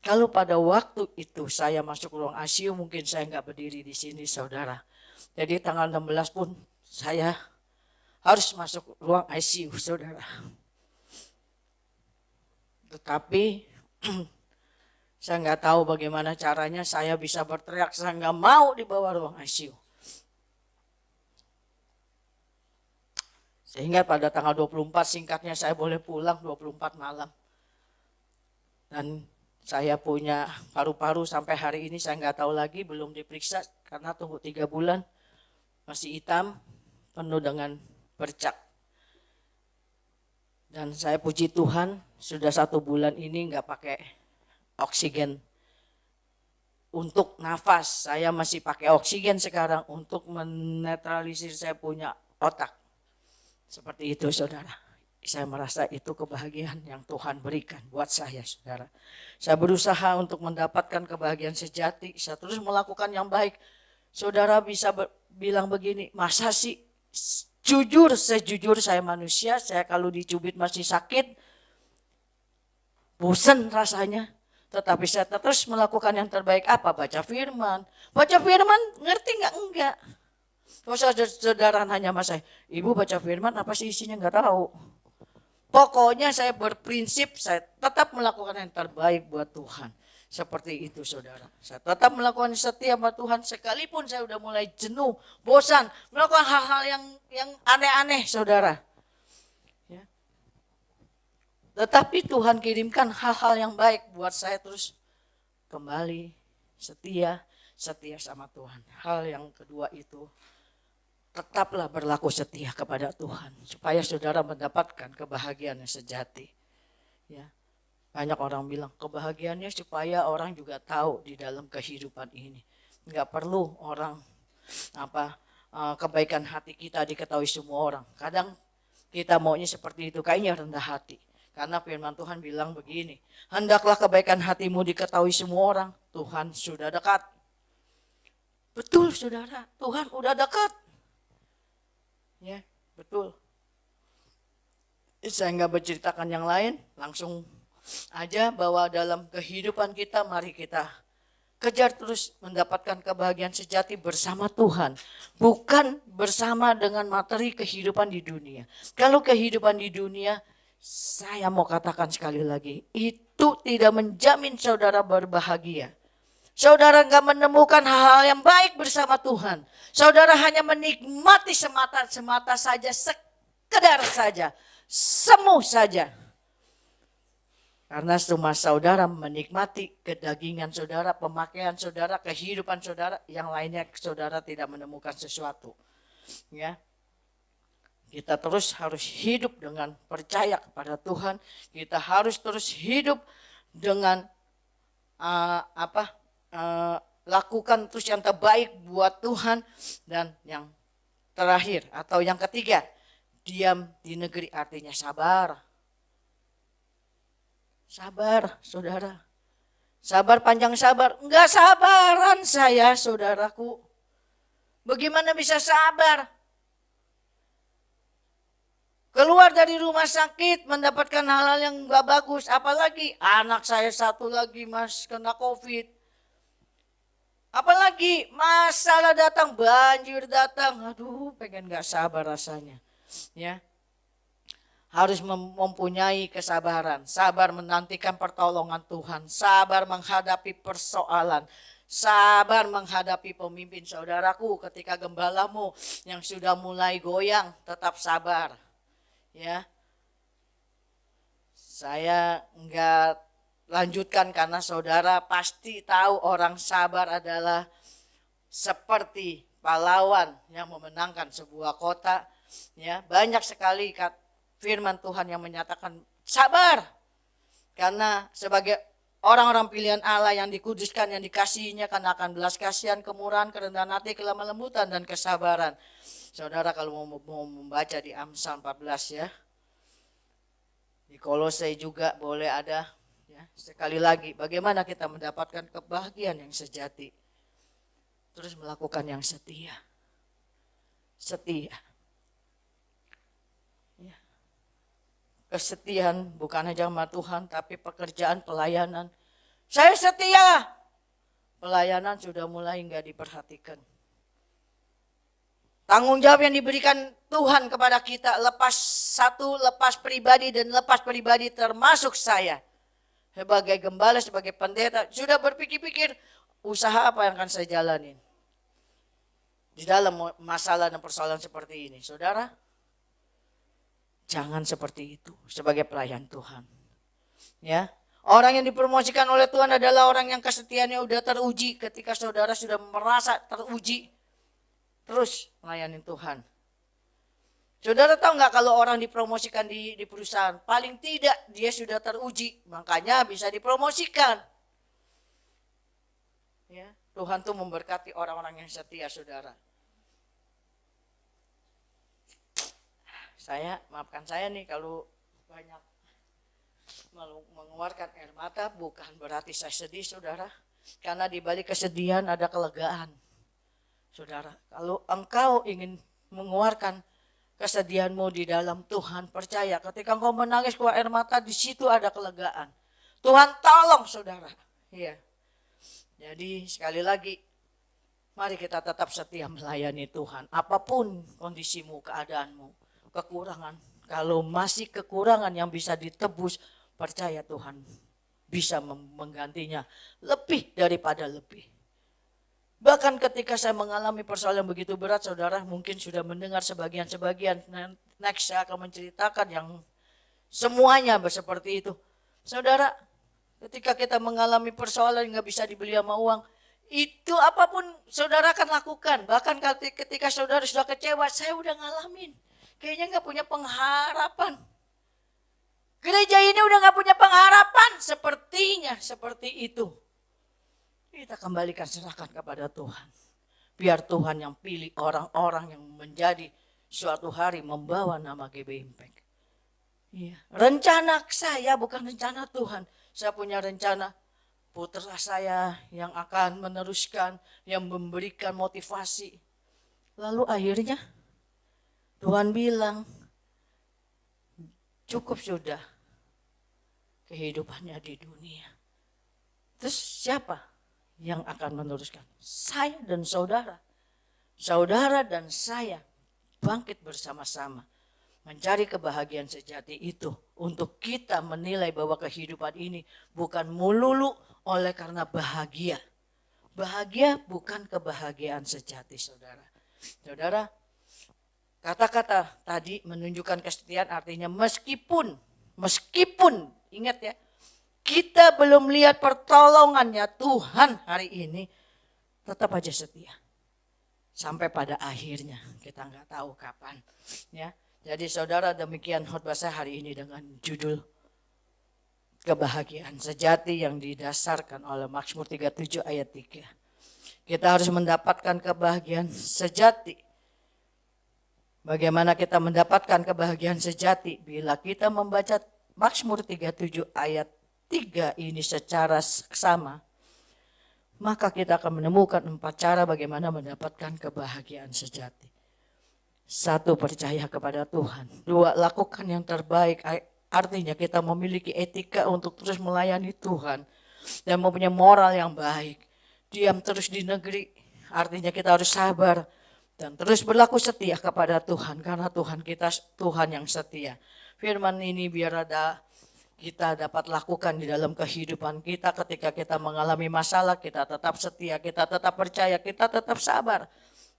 Kalau pada waktu itu saya masuk ruang ICU, mungkin saya nggak berdiri di sini, saudara. Jadi tanggal 16 pun saya harus masuk ruang ICU, saudara. Tetapi saya nggak tahu bagaimana caranya saya bisa berteriak, saya nggak mau dibawa ruang ICU. Sehingga pada tanggal 24 singkatnya saya boleh pulang 24 malam. Dan saya punya paru-paru sampai hari ini saya nggak tahu lagi, belum diperiksa karena tunggu 3 bulan. Masih hitam, penuh dengan bercak. Dan saya puji Tuhan sudah 1 bulan ini nggak pakai oksigen untuk nafas. Saya masih pakai oksigen sekarang untuk menetralisir saya punya otak. Seperti itu saudara. Saya merasa itu kebahagiaan yang Tuhan berikan buat saya saudara. Saya berusaha untuk mendapatkan kebahagiaan sejati. Saya terus melakukan yang baik. Saudara bisa bilang begini, masa sih sejujur saya manusia, saya kalau dicubit masih sakit, bosan rasanya. Tetapi saya terus melakukan yang terbaik apa? Baca firman. Baca firman ngerti nggak? Enggak. Kalau saudara hanya mas saya, ibu baca firman apa sih isinya nggak tahu. Pokoknya saya berprinsip saya tetap melakukan yang terbaik buat Tuhan. Seperti itu saudara. Saya tetap melakukan setia buat Tuhan sekalipun saya udah mulai jenuh, bosan, melakukan hal-hal yang aneh-aneh saudara. Ya. Tetapi Tuhan kirimkan hal-hal yang baik buat saya terus kembali setia sama Tuhan. Hal yang kedua itu tetaplah berlaku setia kepada Tuhan supaya saudara mendapatkan kebahagiaan yang sejati. Ya. Banyak orang bilang kebahagiaannya supaya orang juga tahu di dalam kehidupan ini. Enggak perlu orang kebaikan hati kita diketahui semua orang. Kadang kita maunya seperti itu, kayaknya rendah hati. Karena firman Tuhan bilang begini, hendaklah kebaikan hatimu diketahui semua orang, Tuhan sudah dekat. Betul saudara, Tuhan udah dekat. Ya, betul. Saya nggak berceritakan yang lain, langsung aja bahwa dalam kehidupan kita mari kita kejar terus mendapatkan kebahagiaan sejati bersama Tuhan. Bukan bersama dengan materi kehidupan di dunia. Kalau kehidupan di dunia, saya mau katakan sekali lagi, itu tidak menjamin saudara berbahagia. Saudara nggak menemukan hal-hal yang baik bersama Tuhan. Saudara hanya menikmati semata-semata saja, sekedar saja, semu saja. Karena cuma saudara menikmati kedagingan saudara, pemakaian saudara, kehidupan saudara, yang lainnya saudara tidak menemukan sesuatu. Ya. Kita terus harus hidup dengan percaya kepada Tuhan. Kita harus terus hidup dengan lakukan terus yang terbaik buat Tuhan. Dan yang terakhir atau yang ketiga, diam di negeri artinya sabar. Sabar, saudara. Sabar panjang sabar. Enggak sabaran saya, saudaraku. Bagaimana bisa sabar? Keluar dari rumah sakit mendapatkan hal-hal yang enggak bagus. Apalagi anak saya satu lagi mas kena COVID. Apalagi masalah datang, banjir datang. Aduh, pengen enggak sabar rasanya. Ya. Harus mempunyai kesabaran. Sabar menantikan pertolongan Tuhan. Sabar menghadapi persoalan. Sabar menghadapi pemimpin saudaraku ketika gembalamu yang sudah mulai goyang. Tetap sabar. Ya, saya enggak lanjutkan karena saudara pasti tahu orang sabar adalah seperti pahlawan yang memenangkan sebuah kota. Ya, banyak sekali firman Tuhan yang menyatakan sabar. Karena sebagai orang-orang pilihan Allah yang dikuduskan, yang dikasihinya, karena akan belas kasihan, kemurahan, kerendahan hati, kelemah lembutan, dan kesabaran. Saudara kalau mau membaca di Amsal 14 ya. Di Kolose juga boleh ada. Ya. Sekali lagi, bagaimana kita mendapatkan kebahagiaan yang sejati. Terus melakukan yang setia. Setia. Ya. Kesetiaan bukan hanya sama Tuhan, tapi pekerjaan, pelayanan. Saya setia. Pelayanan sudah mulai enggak diperhatikan. Tanggung jawab yang diberikan Tuhan kepada kita, lepas pribadi dan lepas pribadi termasuk saya. Sebagai gembala, sebagai pendeta, sudah berpikir-pikir usaha apa yang akan saya jalanin. Di dalam masalah dan persoalan seperti ini. Saudara, jangan seperti itu sebagai pelayan Tuhan. Ya, orang yang dipromosikan oleh Tuhan adalah orang yang kesetiaannya sudah teruji ketika saudara sudah merasa teruji. Terus melayani Tuhan. Saudara tahu nggak kalau orang dipromosikan di perusahaan, paling tidak dia sudah teruji, makanya bisa dipromosikan. Ya, Tuhan tuh memberkati orang-orang yang setia, saudara. Maafkan saya nih kalau banyak mengeluarkan air mata, bukan berarti saya sedih, saudara. Karena di balik kesedihan ada kelegaan. Saudara, kalau engkau ingin mengeluarkan kesedihanmu di dalam Tuhan, percaya ketika engkau menangis keluar air mata, di situ ada kelegaan. Tuhan tolong saudara. Iya. Jadi sekali lagi, mari kita tetap setia melayani Tuhan. Apapun kondisimu, keadaanmu, kekurangan. Kalau masih kekurangan yang bisa ditebus, percaya Tuhan bisa menggantinya lebih daripada lebih. Bahkan ketika saya mengalami persoalan yang begitu berat, saudara mungkin sudah mendengar sebagian-sebagian. Next saya akan menceritakan yang semuanya seperti itu. Saudara, ketika kita mengalami persoalan yang gak bisa dibeli sama uang, itu apapun saudara akan lakukan. Bahkan ketika saudara sudah kecewa, saya udah ngalamin. Kayaknya gak punya pengharapan. Gereja ini udah gak punya pengharapan, sepertinya seperti itu. Kita kembalikan, serahkan kepada Tuhan. Biar Tuhan yang pilih orang-orang yang menjadi suatu hari membawa nama GB Impact. Iya. Rencana saya bukan rencana Tuhan. Saya punya rencana putra saya yang akan meneruskan, yang memberikan motivasi. Lalu akhirnya Tuhan bilang, cukup sudah kehidupannya di dunia. Terus siapa yang akan meneruskan? Saya dan saudara. Saudara dan saya bangkit bersama-sama. Mencari kebahagiaan sejati itu untuk kita menilai bahwa kehidupan ini bukan melulu oleh karena bahagia. Bahagia bukan kebahagiaan sejati, saudara. Saudara, kata-kata tadi menunjukkan kesetiaan, artinya meskipun ingat ya, kita belum lihat pertolongannya Tuhan hari ini, tetap aja setia. Sampai pada akhirnya, kita nggak tahu kapan. Ya, jadi saudara, demikian khotbah saya hari ini dengan judul kebahagiaan sejati yang didasarkan oleh Mazmur 37 ayat 3. Kita harus mendapatkan kebahagiaan sejati. Bagaimana kita mendapatkan kebahagiaan sejati? Bila kita membaca Mazmur 37 ayat 3 ini secara seksama, maka kita akan menemukan 4 cara bagaimana mendapatkan kebahagiaan sejati. 1, percaya kepada Tuhan. 2, lakukan yang terbaik. Artinya kita memiliki etika untuk terus melayani Tuhan dan mempunyai moral yang baik. Diam terus di negeri, artinya kita harus sabar dan terus berlaku setia kepada Tuhan, karena Tuhan kita Tuhan yang setia. Firman ini biar kita dapat lakukan di dalam kehidupan kita. Ketika kita mengalami masalah, kita tetap setia, kita tetap percaya, kita tetap sabar,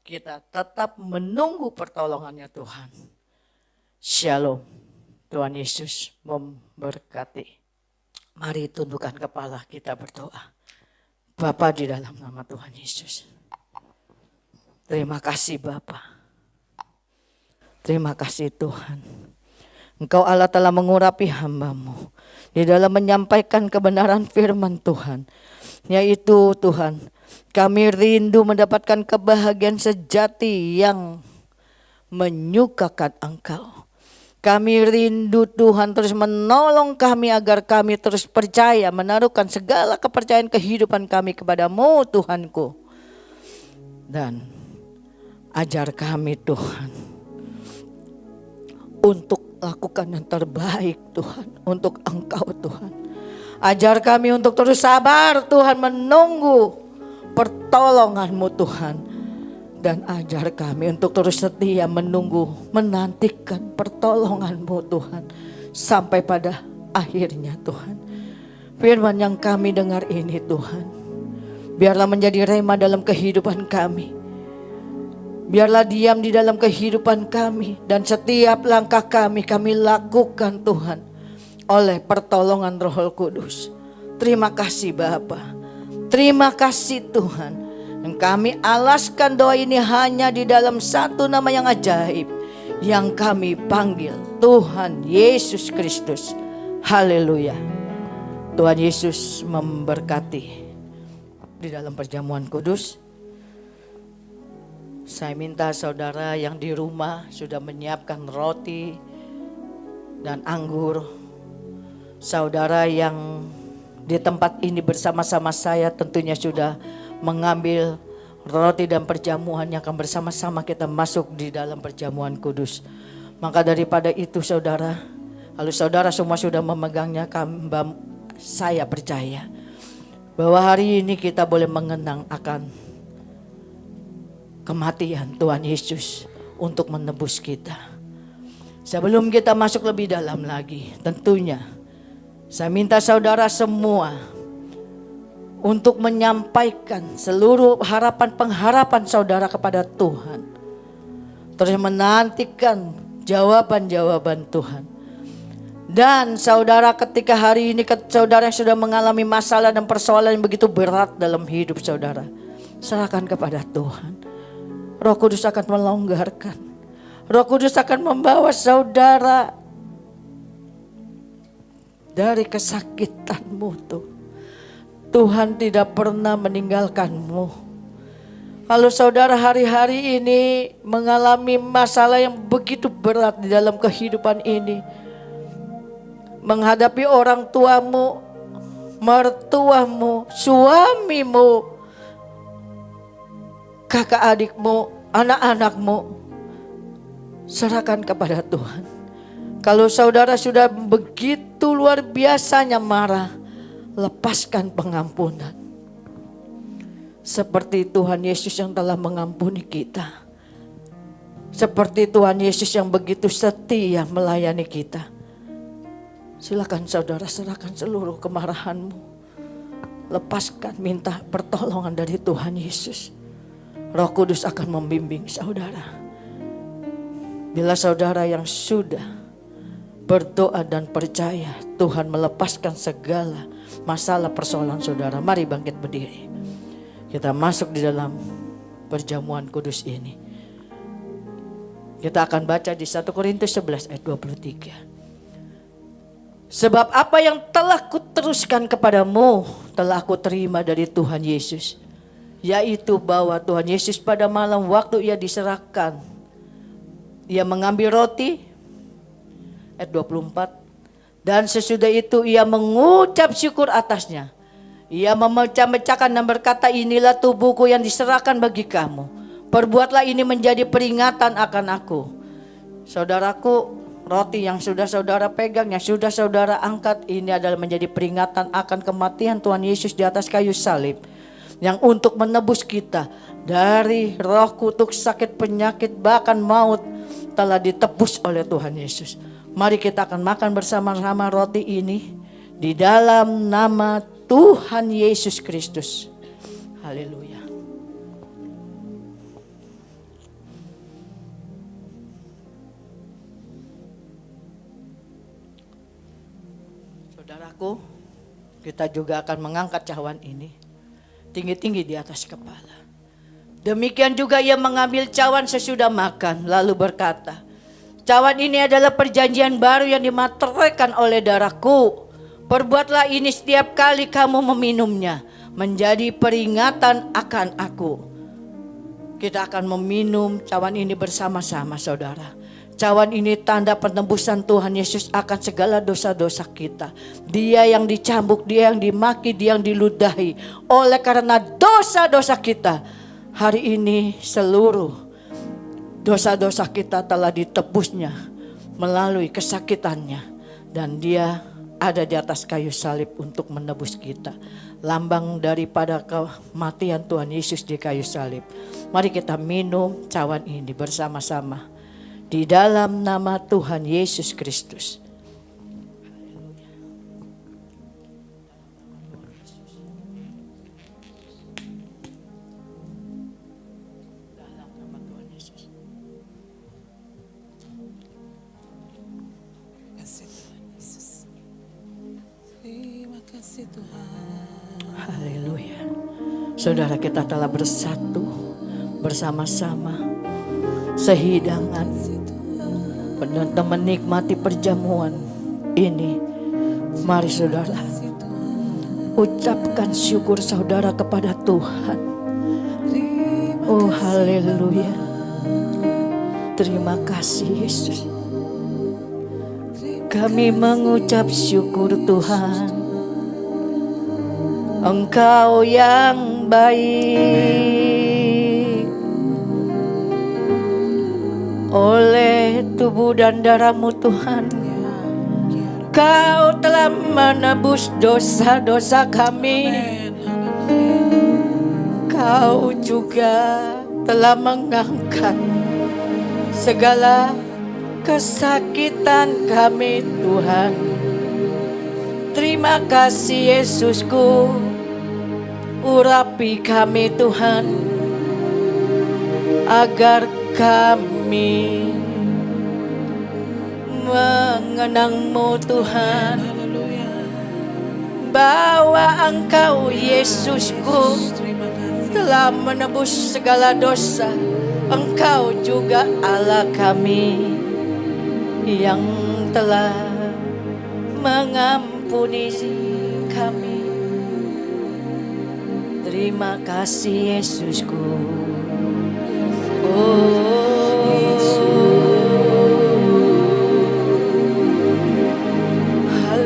kita tetap menunggu pertolongannya Tuhan. Shalom. Tuhan Yesus memberkati. Mari tundukkan kepala, kita berdoa. Bapa, di dalam nama Tuhan Yesus, terima kasih Bapa. Terima kasih Tuhan. Engkau Allah telah mengurapi hamba-Mu di dalam menyampaikan kebenaran firman Tuhan. Yaitu Tuhan, kami rindu mendapatkan kebahagiaan sejati yang menyukakan Engkau. Kami rindu Tuhan terus menolong kami agar kami terus percaya, menaruhkan segala kepercayaan kehidupan kami kepada-Mu Tuhanku. Dan ajar kami Tuhan untuk lakukan yang terbaik Tuhan untuk Engkau Tuhan. Ajar kami untuk terus sabar Tuhan, menunggu pertolongan-Mu Tuhan. Dan ajar kami untuk terus setia menunggu, menantikan pertolongan-Mu Tuhan. Sampai pada akhirnya Tuhan. Firman yang kami dengar ini Tuhan, biarlah menjadi rema dalam kehidupan kami. Biarlah diam di dalam kehidupan kami. Dan setiap langkah kami lakukan Tuhan oleh pertolongan Roh Kudus. Terima kasih Bapa. Terima kasih Tuhan. Dan kami alaskan doa ini hanya di dalam satu nama yang ajaib, yang kami panggil Tuhan Yesus Kristus. Haleluya. Tuhan Yesus memberkati. Di dalam perjamuan kudus, saya minta saudara yang di rumah sudah menyiapkan roti dan anggur. Saudara yang di tempat ini bersama-sama saya tentunya sudah mengambil roti dan perjamuan yang akan bersama-sama kita masuk di dalam perjamuan kudus. Maka daripada itu saudara, kalau saudara semua sudah memegangnya, saya percaya bahwa hari ini kita boleh mengenang akan kematian Tuhan Yesus untuk menebus kita. Sebelum kita masuk lebih dalam lagi, tentunya saya minta saudara semua untuk menyampaikan seluruh harapan-pengharapan saudara kepada Tuhan. Terus menantikan jawaban-jawaban Tuhan. Dan saudara, ketika hari ini saudara yang sudah mengalami masalah dan persoalan yang begitu berat dalam hidup saudara, serahkan kepada Tuhan. Roh Kudus akan melonggarkan. Roh Kudus akan membawa saudara dari kesakitanmu tuh. Tuhan tidak pernah meninggalkanmu. Kalau saudara hari-hari ini mengalami masalah yang begitu berat di dalam kehidupan ini, menghadapi orang tuamu, mertuamu, suamimu, kakak adikmu, anak-anakmu. Serahkan kepada Tuhan. Kalau saudara sudah begitu luar biasanya marah, lepaskan pengampunan. Seperti Tuhan Yesus yang telah mengampuni kita. Seperti Tuhan Yesus yang begitu setia melayani kita. Silakan saudara serahkan seluruh kemarahanmu. Lepaskan, minta pertolongan dari Tuhan Yesus. Roh Kudus akan membimbing saudara. Bila saudara yang sudah berdoa dan percaya Tuhan melepaskan segala masalah persoalan saudara, mari bangkit berdiri. Kita masuk di dalam perjamuan kudus ini. Kita akan baca di 1 Korintus 11 ayat 23. Sebab apa yang telah kuteruskan kepadamu telah aku terima dari Tuhan Yesus, yaitu bahwa Tuhan Yesus pada malam waktu ia diserahkan, ia mengambil roti, ayat 24. Dan sesudah itu ia mengucap syukur atasnya. Ia memecah-mecahkan dan berkata, inilah tubuhku yang diserahkan bagi kamu. Perbuatlah ini menjadi peringatan akan aku. Saudaraku, roti yang sudah saudara pegang, yang sudah saudara angkat, ini adalah menjadi peringatan akan kematian Tuhan Yesus di atas kayu salib. Yang untuk menebus kita dari roh kutuk, sakit, penyakit, bahkan maut telah ditebus oleh Tuhan Yesus. Mari kita akan makan bersama-sama roti ini di dalam nama Tuhan Yesus Kristus. Haleluya. Saudaraku, kita juga akan mengangkat cawan ini tinggi-tinggi di atas kepala. Demikian juga ia mengambil cawan sesudah makan, lalu berkata, cawan ini adalah perjanjian baru yang dimateraikan oleh darahku. Perbuatlah ini setiap kali kamu meminumnya, menjadi peringatan akan aku. Kita akan meminum cawan ini bersama-sama saudara. Cawan ini tanda penebusan Tuhan Yesus akan segala dosa-dosa kita. Dia yang dicambuk, dia yang dimaki, dia yang diludahi. Oleh karena dosa-dosa kita, hari ini seluruh dosa-dosa kita telah ditebusnya melalui kesakitannya. Dan dia ada di atas kayu salib untuk menebus kita. Lambang daripada kematian Tuhan Yesus di kayu salib. Mari kita minum cawan ini bersama-sama. Di dalam nama Tuhan Yesus Kristus. Haleluya. Saudara, kita telah bersatu bersama-sama sehidangan dan menikmati perjamuan ini. Mari saudara, ucapkan syukur saudara kepada Tuhan. Oh haleluya. Terima kasih Yesus. Kami mengucap syukur Tuhan. Engkau yang baik. Oleh tubuh dan darah-Mu Tuhan, Kau telah menebus dosa-dosa kami. Kau juga telah mengangkat segala kesakitan kami Tuhan. Terima kasih Yesusku. Urapi kami Tuhan, agar kami mengenang-Mu Tuhan. Bahwa Engkau Yesusku telah menebus segala dosa. Engkau juga Allah kami yang telah mengampuni kami. Terima kasih Yesusku. Oh, haleluya.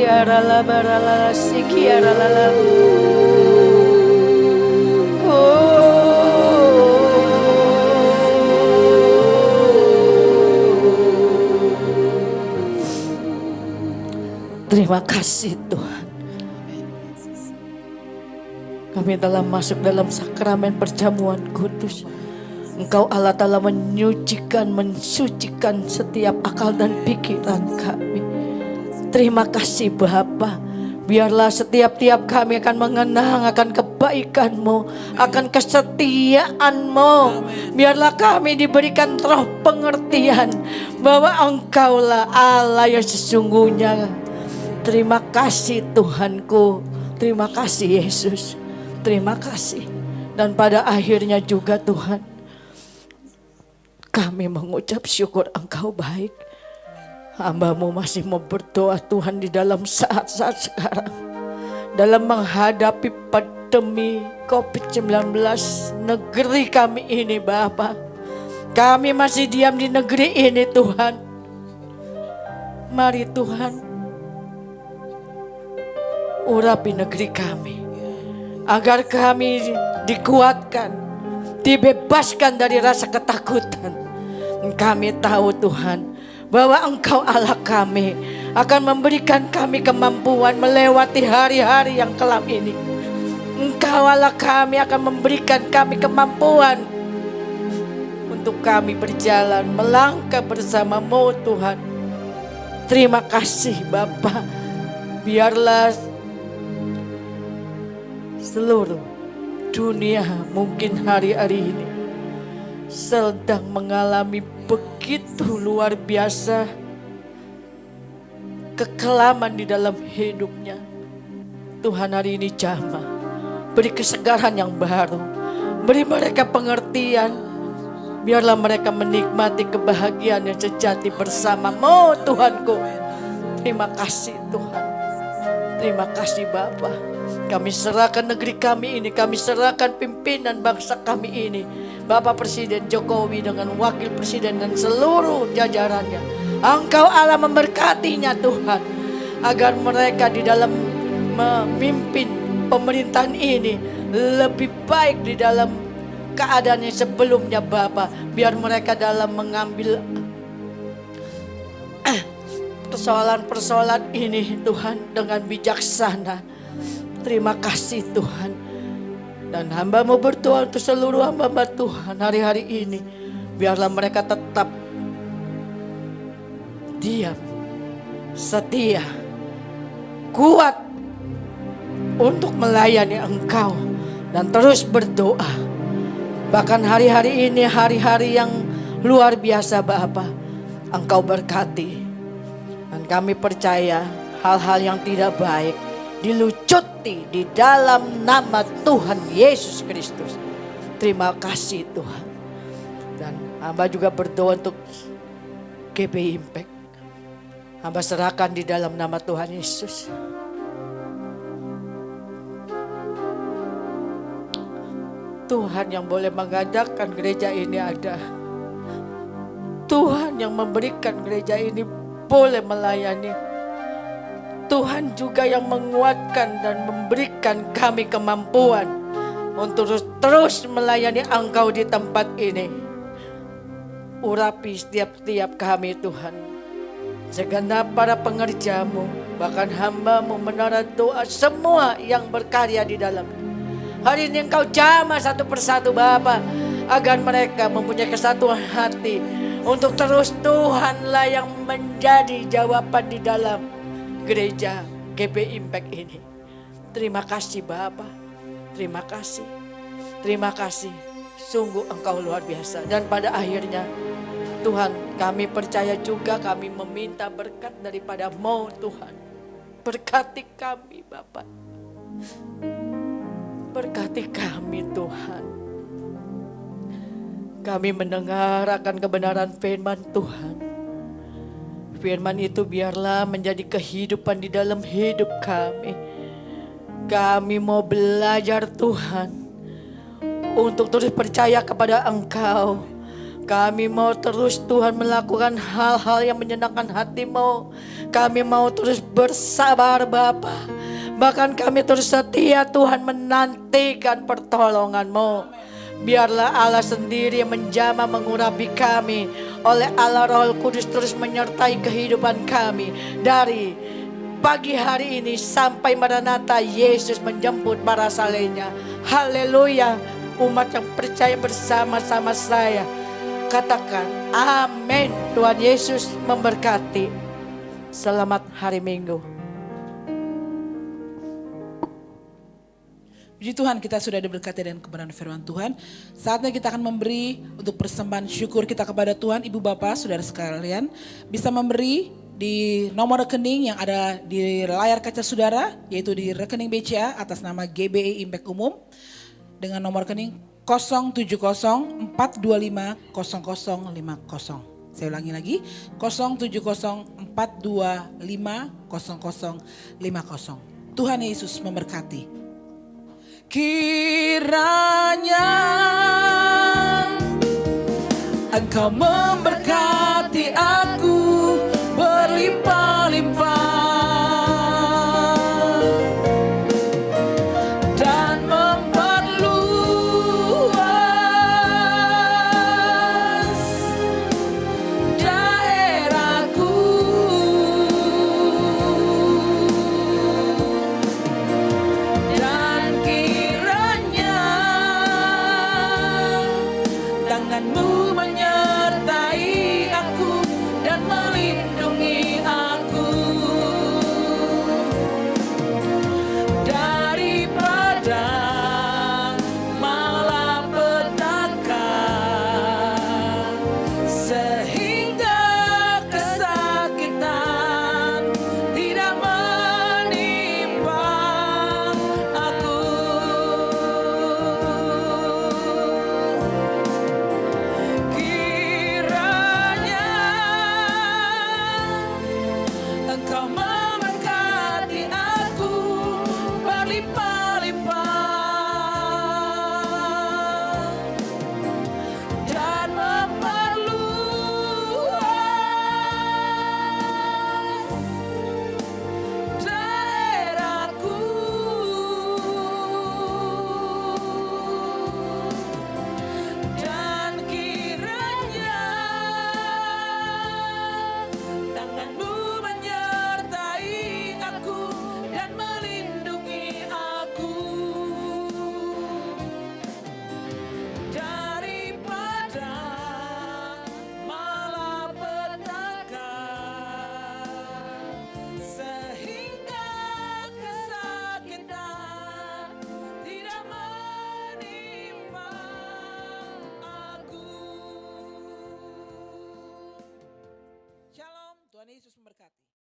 kiara la barala si kiara la la. Terima kasih Tuhan. Kami telah masuk dalam sakramen perjamuan kudus. Engkau Allah telah mensucikan setiap akal dan pikiran kami. Terima kasih Bapa. Biarlah setiap-tiap kami akan mengenang akan kebaikan-Mu, akan kesetiaan-Mu. Biarlah kami diberikan roh pengertian bahwa Engkaulah Allah yang sesungguhnya. Terima kasih Tuhanku. Terima kasih Yesus. Terima kasih. Dan pada akhirnya juga Tuhan, kami mengucap syukur Engkau baik. Hamba-Mu masih mau berdoa Tuhan di dalam saat-saat sekarang. Dalam menghadapi pandemi COVID-19 negeri kami ini Bapa. Kami masih diam di negeri ini Tuhan. Mari Tuhan, urapi negeri kami. Agar kami dikuatkan, dibebaskan dari rasa ketakutan. Kami tahu Tuhan bahwa Engkau Allah kami akan memberikan kami kemampuan melewati hari-hari yang kelam ini. Engkau Allah kami akan memberikan kami kemampuan untuk kami berjalan melangkah bersama-Mu Tuhan. Terima kasih Bapa. Biarlah seluruh dunia mungkin hari-hari ini sedang mengalami begitu luar biasa kekelaman di dalam hidupnya. Tuhan hari ini jamah, beri kesegaran yang baru, beri mereka pengertian. Biarlah mereka menikmati kebahagiaan yang sejati bersama-Mu Tuhanku. Terima kasih Tuhan. Terima kasih Bapa. Kami serahkan negeri kami ini, kami serahkan pimpinan bangsa kami ini. Bapak Presiden Jokowi dengan Wakil Presiden dan seluruh jajarannya. Engkau Allah memberkatinya Tuhan. Agar mereka di dalam memimpin pemerintahan ini lebih baik di dalam keadaan yang sebelumnya Bapak. Biar mereka dalam mengambil persoalan-persoalan ini Tuhan dengan bijaksana. Terima kasih Tuhan. Dan hamba-Mu berdoa untuk seluruh hamba-Hamba Tuhan hari-hari ini. Biarlah mereka tetap diam, setia, kuat untuk melayani Engkau. Dan terus berdoa. Bahkan hari-hari ini hari-hari yang luar biasa Bapa. Engkau berkati. Dan kami percaya hal-hal yang tidak baik dilucuti di dalam nama Tuhan Yesus Kristus. Terima kasih Tuhan. Dan hamba juga berdoa untuk GBI Impact. Hamba serahkan di dalam nama Tuhan Yesus. Tuhan yang boleh mengadakan gereja ini ada. Tuhan yang memberikan gereja ini boleh melayani. Tuhan juga yang menguatkan dan memberikan kami kemampuan untuk terus melayani Engkau di tempat ini. Urapi setiap kami Tuhan. Segenap para pengerja-Mu, bahkan hamba-Mu menara doa semua yang berkarya di dalam. Hari ini Engkau jamah satu persatu Bapa, agar mereka mempunyai kesatuan hati untuk terus Tuhanlah yang menjadi jawaban di dalam gereja GBI Impact ini. Terima kasih Bapa. Terima kasih. Terima kasih. Sungguh Engkau luar biasa. Dan pada akhirnya Tuhan, kami percaya juga, kami meminta berkat daripada-Mu Tuhan. Berkati kami Bapa. Berkati kami Tuhan. Kami mendengar akan kebenaran firman Tuhan. Firman itu biarlah menjadi kehidupan di dalam hidup kami. Kami mau belajar Tuhan untuk terus percaya kepada Engkau. Kami mau terus Tuhan melakukan hal-hal yang menyenangkan hati-Mu. Kami mau terus bersabar Bapa. Bahkan kami terus setia Tuhan menantikan pertolongan-Mu. Biarlah Allah sendiri yang menjamah mengurapi kami. Oleh Allah Roh Kudus terus menyertai kehidupan kami. Dari pagi hari ini sampai Maranatha Yesus menjemput para salehnya. Haleluya. Umat yang percaya bersama-sama saya katakan amin. Tuhan Yesus memberkati. Selamat hari Minggu.
Puji Tuhan, kita sudah diberkati dengan kebenaran firman Tuhan. Saatnya kita akan memberi untuk persembahan syukur kita kepada Tuhan. Ibu bapak saudara sekalian bisa memberi di nomor rekening yang ada di layar kaca saudara, yaitu di rekening BCA atas nama GBI Impact Umum dengan nomor rekening 070-425-0050. Saya ulangi lagi, 070-425-0050. Tuhan Yesus memberkati. Kiranya Engkau memberkati aku berlimpah-limpah dan memperluas daerahku. Dan kiranya tangan-Mu menyertai aku dan melindungi aku daripada malapetaka, sehingga kesakitan tidak menimpa aku. Kiranya Engkau memberkati aku berlimpah-limpah dan memperluas daerahku. Dan kiranya tangan-Mu menyertai aku dan melindungi aku daripada malapetaka, sehingga kesakitan tidak menimpa aku. Shalom, Tuhan Yesus memberkati.